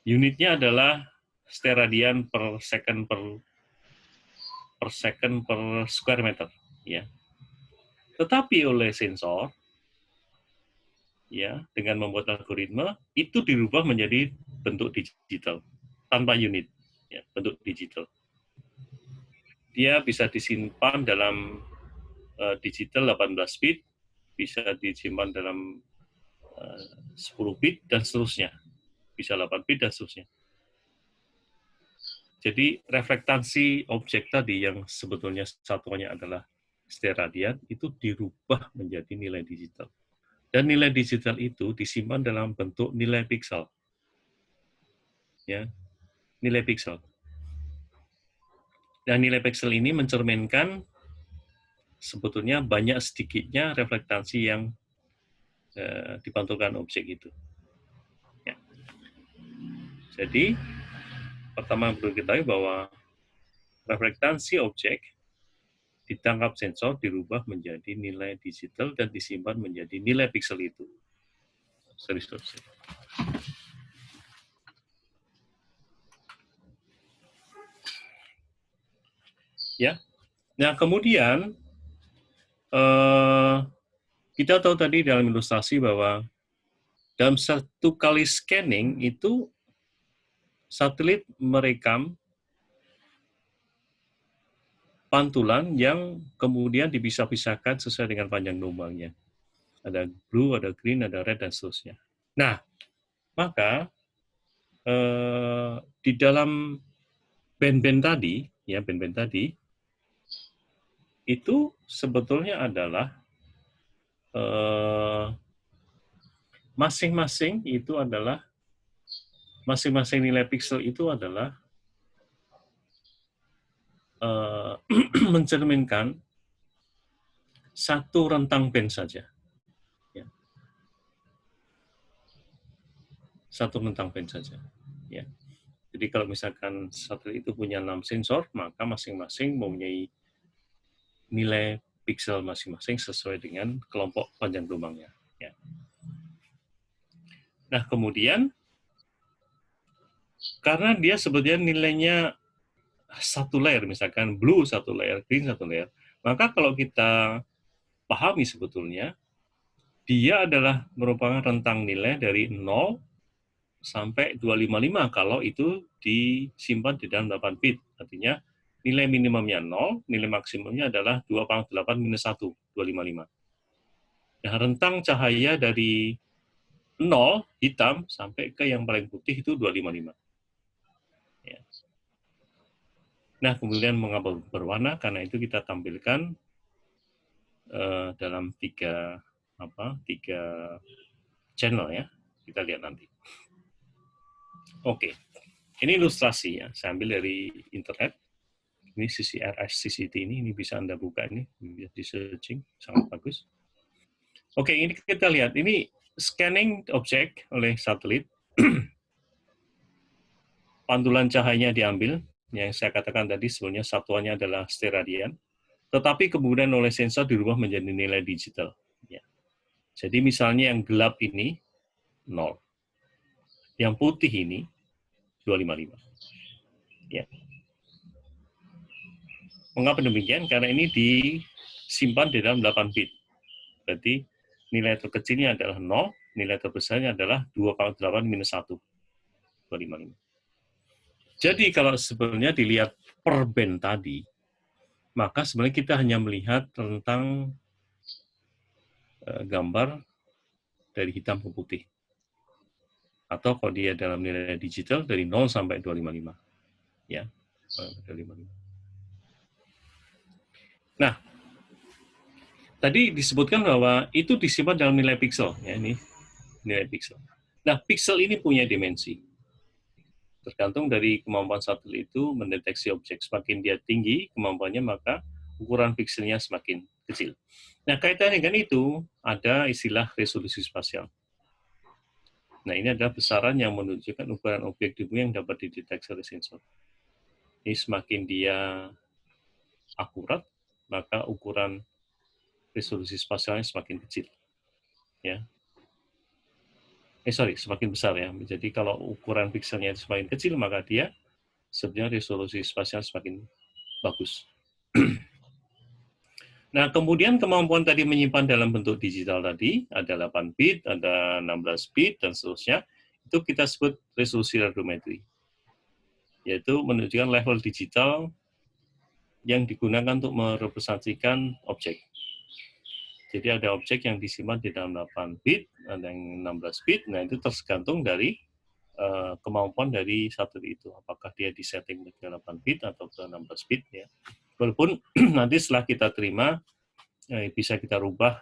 Unitnya adalah steradian per second per square meter, ya. Tetapi oleh sensor, ya, dengan membuat algoritma itu dirubah menjadi bentuk digital tanpa unit, ya, bentuk digital. Dia bisa disimpan dalam digital 18 bit, bisa disimpan dalam 10 bit dan seterusnya, bisa 8 bit dan seterusnya. Jadi reflektansi objek tadi yang sebetulnya satuannya adalah steradian itu dirubah menjadi nilai digital. Dan nilai digital itu disimpan dalam bentuk nilai piksel. Ya, nilai piksel. Dan nilai piksel ini mencerminkan sebetulnya banyak sedikitnya reflektansi yang dipantulkan objek itu. Ya. Jadi, pertama perlu diketahui bahwa reflektansi objek ditangkap sensor dirubah menjadi nilai digital dan disimpan menjadi nilai piksel itu. Sorry. Ya, nah kemudian kita tahu tadi dalam ilustrasi bahwa dalam satu kali scanning itu satelit merekam pantulan yang kemudian dipisah-pisahkan sesuai dengan panjang gelombangnya. Ada blue, ada green, ada red, dan seterusnya. Nah, maka di dalam band-band tadi, ya band-band tadi, itu sebetulnya adalah masing-masing nilai piksel itu adalah mencerminkan satu rentang band saja. Ya. Satu rentang band saja. Ya. Jadi kalau misalkan satelit itu punya 6 sensor, maka masing-masing mempunyai nilai piksel masing-masing sesuai dengan kelompok panjang gelombangnya. Ya. Nah, kemudian karena dia sebetulnya nilainya satu layer, misalkan blue satu layer, green satu layer, maka kalau kita pahami sebetulnya, dia adalah merupakan rentang nilai dari 0 sampai 255 kalau itu disimpan di dalam 8 bit. Artinya nilai minimumnya 0, nilai maksimumnya adalah 2/8 minus 1, 255. Nah, rentang cahaya dari 0, hitam, sampai ke yang paling putih itu 255. Ya. Nah, kemudian mengapa berwarna? Karena itu kita tampilkan dalam tiga channel ya. Kita lihat nanti. Oke, ini ilustrasi ya. Saya ambil dari internet. Ini CCRS CCT ini bisa Anda buka ini, bisa di searching, sangat bagus. Oke, ini kita lihat, ini scanning objek oleh satelit, pantulan cahayanya diambil, yang saya katakan tadi sebenarnya satuannya adalah steradian, tetapi kemudian oleh sensor dirubah menjadi nilai digital. Ya. Jadi misalnya yang gelap ini 0, yang putih ini 255. Ya. Mengapa demikian? Karena ini disimpan di dalam 8 bit. Berarti nilai terkecilnya adalah 0, nilai terbesarnya adalah 2 minus 1, 255. Jadi kalau sebenarnya dilihat per band tadi, maka sebenarnya kita hanya melihat tentang gambar dari hitam ke putih. Atau kalau dia dalam nilai digital dari 0 sampai 255. Ya, 255. Nah, tadi disebutkan bahwa itu disimpan dalam nilai pixel, ya ini nilai pixel. Nah, pixel ini punya dimensi. Tergantung dari kemampuan satelit itu mendeteksi objek. Semakin dia tinggi kemampuannya, maka ukuran pixelnya semakin kecil. Nah, kaitannya dengan itu ada istilah resolusi spasial. Nah, ini adalah besaran yang menunjukkan ukuran objek di bumi yang dapat dideteksi oleh sensor. Ini semakin dia akurat, maka ukuran resolusi spasialnya semakin kecil. Ya. Semakin besar ya. Jadi kalau ukuran pixelnya semakin kecil, maka dia sebenarnya resolusi spasial semakin bagus. Nah, kemudian kemampuan tadi menyimpan dalam bentuk digital tadi, ada 8 bit, ada 16 bit, dan seterusnya, itu kita sebut resolusi radiometri. Yaitu menunjukkan level digital yang digunakan untuk merepresentasikan objek. Jadi ada objek yang disimpan di dalam 8 bit, ada yang 16 bit, nah itu tergantung dari kemampuan dari satelit itu. Apakah dia disetting ke 8 bit atau ke 16 bit. Ya. Walaupun nanti setelah kita terima, bisa kita rubah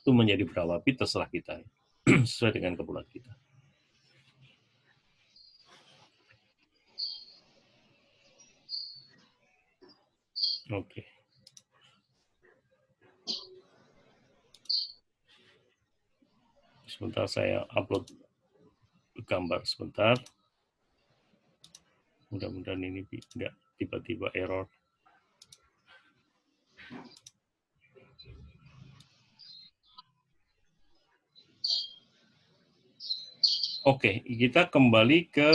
itu menjadi berapa bit, terserah kita. Sesuai dengan keperluan kita. Oke. Sebentar saya upload gambar sebentar. Mudah-mudahan ini tidak tiba-tiba error. Oke, kita kembali ke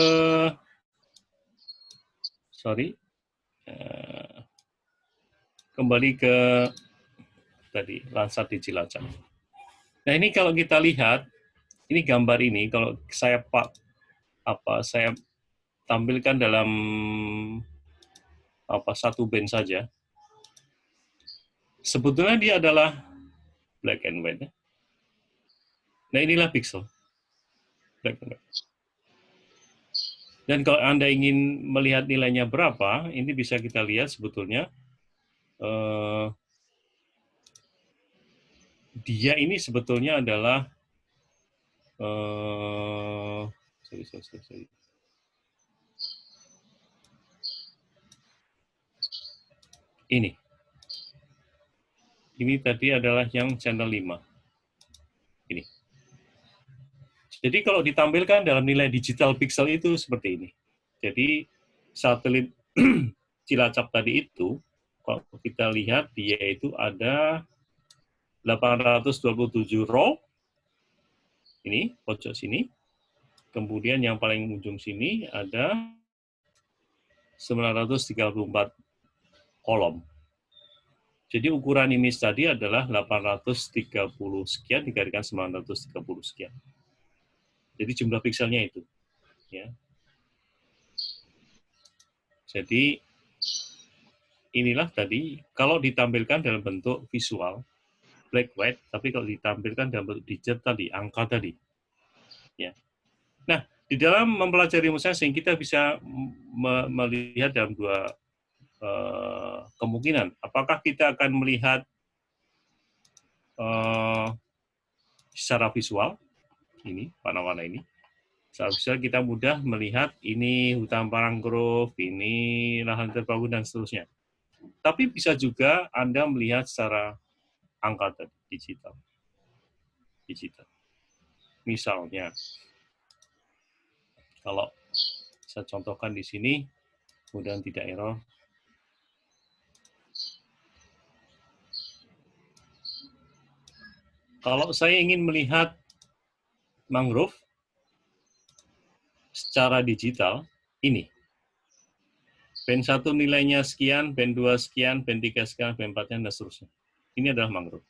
kembali ke tadi Landsat di Cilacap. Nah, ini kalau kita lihat, ini gambar ini kalau saya tampilkan dalam satu band saja. Sebetulnya dia adalah black and white. Nah, inilah pixel. Black and white. Dan kalau Anda ingin melihat nilainya berapa, ini bisa kita lihat sebetulnya dia ini sebetulnya adalah ini. Ini tadi adalah yang channel 5. Ini. Jadi kalau ditampilkan dalam nilai digital pixel itu seperti ini. Jadi satelit Cilacap tadi itu, kalau kita lihat dia itu ada 827 row, ini pojok sini. Kemudian yang paling ujung sini ada 934 kolom. Jadi ukuran image tadi adalah 830 sekian dikalikan 930 sekian. Jadi jumlah pixelnya itu. Ya. Jadi inilah tadi, kalau ditampilkan dalam bentuk visual, black white, tapi kalau ditampilkan dalam bentuk digit tadi, angka tadi. Ya. Nah, di dalam mempelajari ilmu sensing, kita bisa melihat dalam dua kemungkinan. Apakah kita akan melihat secara visual, ini, warna-warna ini, Seharusnya kita mudah melihat ini hutan mangrove, ini lahan terbangun, dan seterusnya. Tapi bisa juga Anda melihat secara angka tadi, digital. Misalnya, kalau saya contohkan di sini, mudah tidak error. Kalau saya ingin melihat mangrove secara digital, ini. Band 1 nilainya sekian, band 2 sekian, band 3 sekian, band 4-nya, dan seterusnya. Ini adalah mangrove.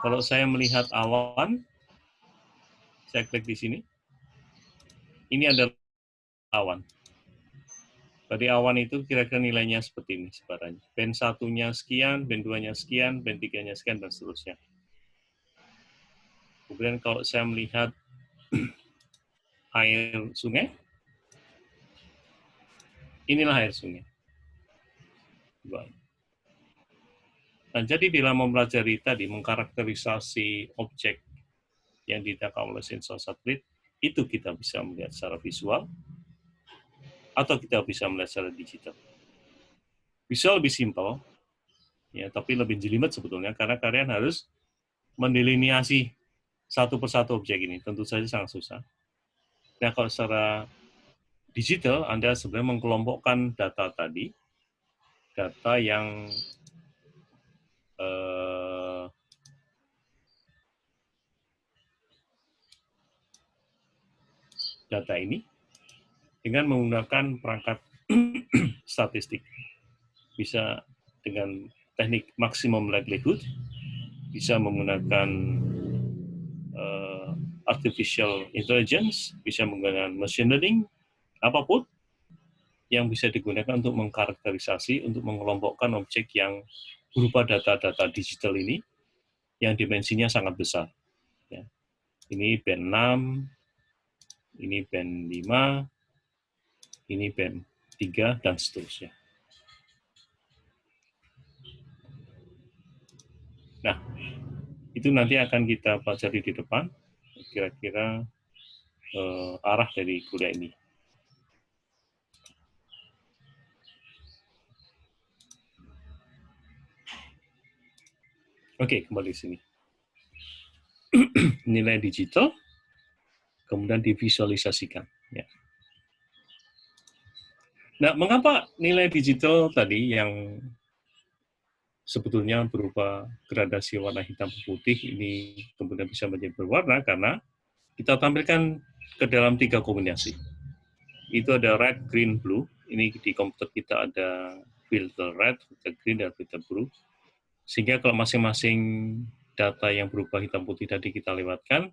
Kalau saya melihat awan, saya klik di sini. Ini adalah awan. Jadi awan itu kira-kira nilainya seperti ini sebarannya. Band 1-nya sekian, band 2-nya sekian, band 3-nya sekian, dan seterusnya. Kemudian kalau saya melihat air sungai, inilah air sungai. Nah, jadi dalam mempelajari tadi, mengkarakterisasi objek yang ditangkap oleh sensor satelit, itu kita bisa melihat secara visual, atau kita bisa melihat secara digital. Visual lebih simpel, ya, tapi lebih jelimet sebetulnya, karena kalian harus mendeliniasi satu persatu objek ini. Tentu saja sangat susah. Nah, kalau secara digital, Anda sebenarnya mengelompokkan data tadi, data yang data ini dengan menggunakan perangkat statistik. Bisa dengan teknik maximum likelihood, bisa menggunakan artificial intelligence, bisa menggunakan machine learning, apapun yang bisa digunakan untuk mengkarakterisasi, untuk mengelompokkan objek yang berupa data-data digital ini, yang dimensinya sangat besar. Ya. Ini band 6, ini band 5, ini band 3, dan seterusnya. Nah, itu nanti akan kita pelajari di depan, kira-kira arah dari kuliah ini. Oke, kembali ke sini. Nilai digital, kemudian divisualisasikan. Ya. Nah, mengapa nilai digital tadi yang sebetulnya berupa gradasi warna hitam putih ini kemudian bisa menjadi berwarna, karena kita tampilkan ke dalam 3 kombinasi. Itu ada red, green, blue. Ini di komputer kita ada filter red, filter green, dan filter blue. Sehingga kalau masing-masing data yang berubah hitam putih tadi kita lewatkan,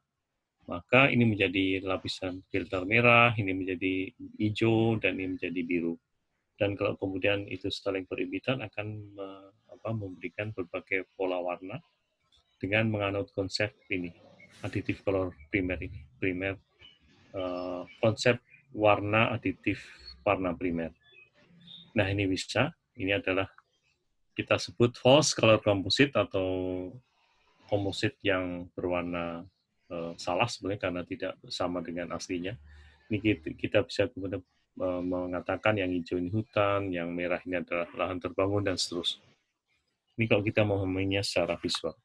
maka ini menjadi lapisan filter merah, ini menjadi hijau, dan ini menjadi biru. Dan kalau kemudian itu saling berimpitan akan memberikan berbagai pola warna dengan menganut konsep ini, additive color primer ini, konsep warna aditif warna primer. Nah, ini bisa, ini adalah kita sebut false color composite atau komposit yang berwarna salah sebenarnya karena tidak sama dengan aslinya. Ini kita bisa kemudian mengatakan yang hijau ini hutan, yang merah ini adalah lahan terbangun, dan seterusnya. Ini kalau kita memahaminya secara visual.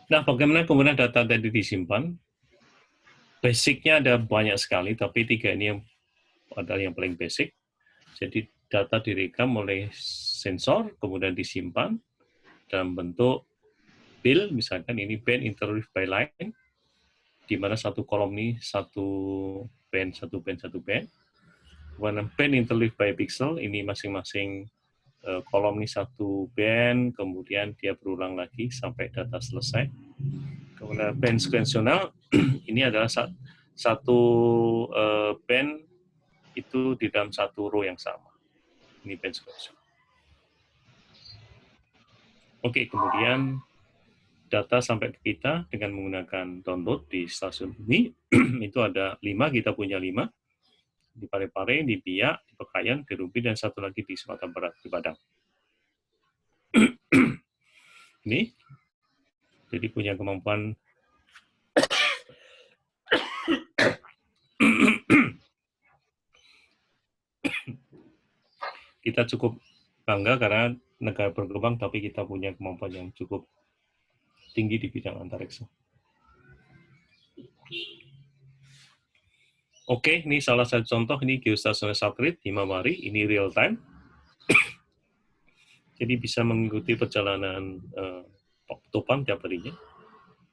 Nah, bagaimana kemudian data tadi disimpan? Basicnya ada banyak sekali, tapi 3 ini yang adalah yang paling basic. Jadi data direkam oleh sensor, kemudian disimpan dalam bentuk bill, misalkan ini band interleaved by line, di mana satu kolom ini satu band. Kemudian band interleaved by pixel, ini masing-masing kolom ini satu band, kemudian dia berulang lagi sampai data selesai. Kemudian band sequential, ini adalah satu band itu di dalam satu row yang sama. Ini band sequential. Oke, kemudian data sampai ke kita dengan menggunakan download di stasiun ini. Itu ada 5, kita punya 5. Di Parepare, di Biak, di Pekayan, di Rumpi, dan satu lagi di Sumatera Barat, di Padang. Ini, jadi punya kemampuan Kita cukup bangga karena negara berkembang, tapi kita punya kemampuan yang cukup tinggi di bidang antariksa. Oke, ini salah satu contoh, ini geostationary satelit Himawari, ini real time. Jadi bisa mengikuti perjalanan topan tiap harinya.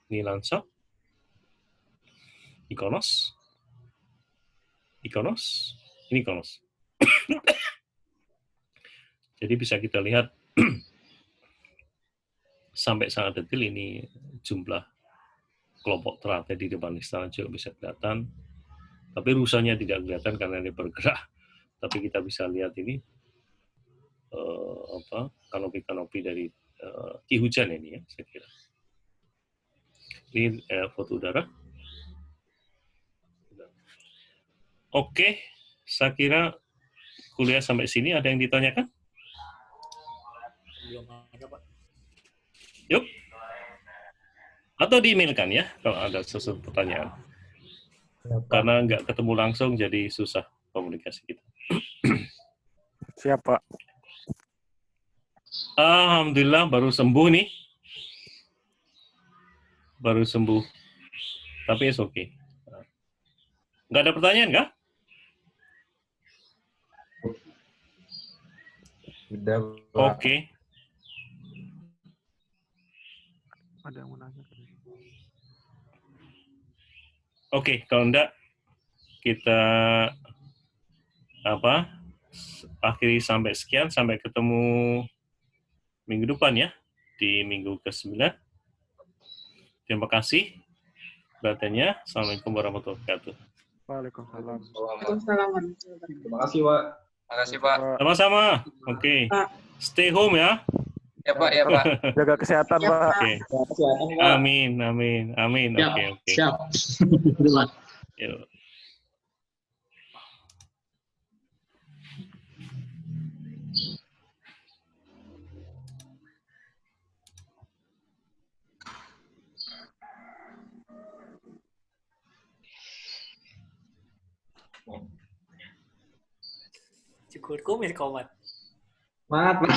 Ini Landsat, Ikonos, ini Ikonos. Jadi bisa kita lihat sampai sangat detail ini jumlah kelompok teratai di depan istana juga bisa kelihatan. Tapi rusanya tidak kelihatan karena ini bergerak. Tapi kita bisa lihat ini kanopi-kanopi dari Ki Hujan ini ya, saya kira. Ini foto udara. Oke, saya kira kuliah sampai sini ada yang ditanyakan? Belum ada, Pak. Yuk. Atau di-emailkan ya, kalau ada sesuatu pertanyaan. Karena nggak ketemu langsung, jadi susah komunikasi kita. Siap, Pak. Alhamdulillah, baru sembuh nih. Baru sembuh. Tapi it's okay. Nggak ada pertanyaan, nggak? Udah, Pak. Oke. Ada yang mau nanya? Oke, kalau enggak kita akhiri sampai sekian, sampai ketemu minggu depan ya, di minggu ke-9. Terima kasih perhatiannya. Assalamualaikum warahmatullahi wabarakatuh. Waalaikumsalam. Terima kasih, Pak. Makasih, Pak. Sama-sama. Oke. Stay home ya. Ya, Pak. Ya, Pak. Jaga kesehatan, Pak. Oke. Kesehatan, Pak. Amin. Siap. Oke. Siap. Terima. Yuk. Cukup kumis komat. Semangat, Pak.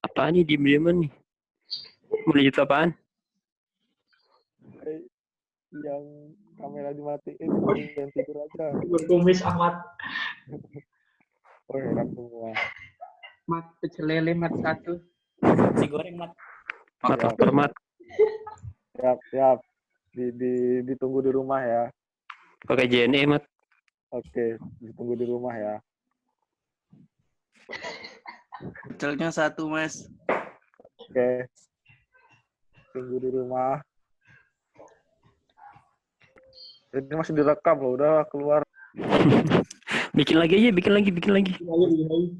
Apaan nih diem-dieman nih? Mau lanjut apaan? Yang kamera dimatiin, yang tidur aja. Berkumis amat. Oh, enak semua. Mat, pecel lele mat 1. Si goreng, Mat. Mat lapar, Mat. Siap. Ditunggu di rumah ya. Pakai JNE, Mat. Oke, ditunggu di rumah ya. Pecelnya 1, Mas. Oke. Tunggu di rumah. Ini masih direkam loh, udah keluar. Bikin lagi aja, bikin lagi. Ayo.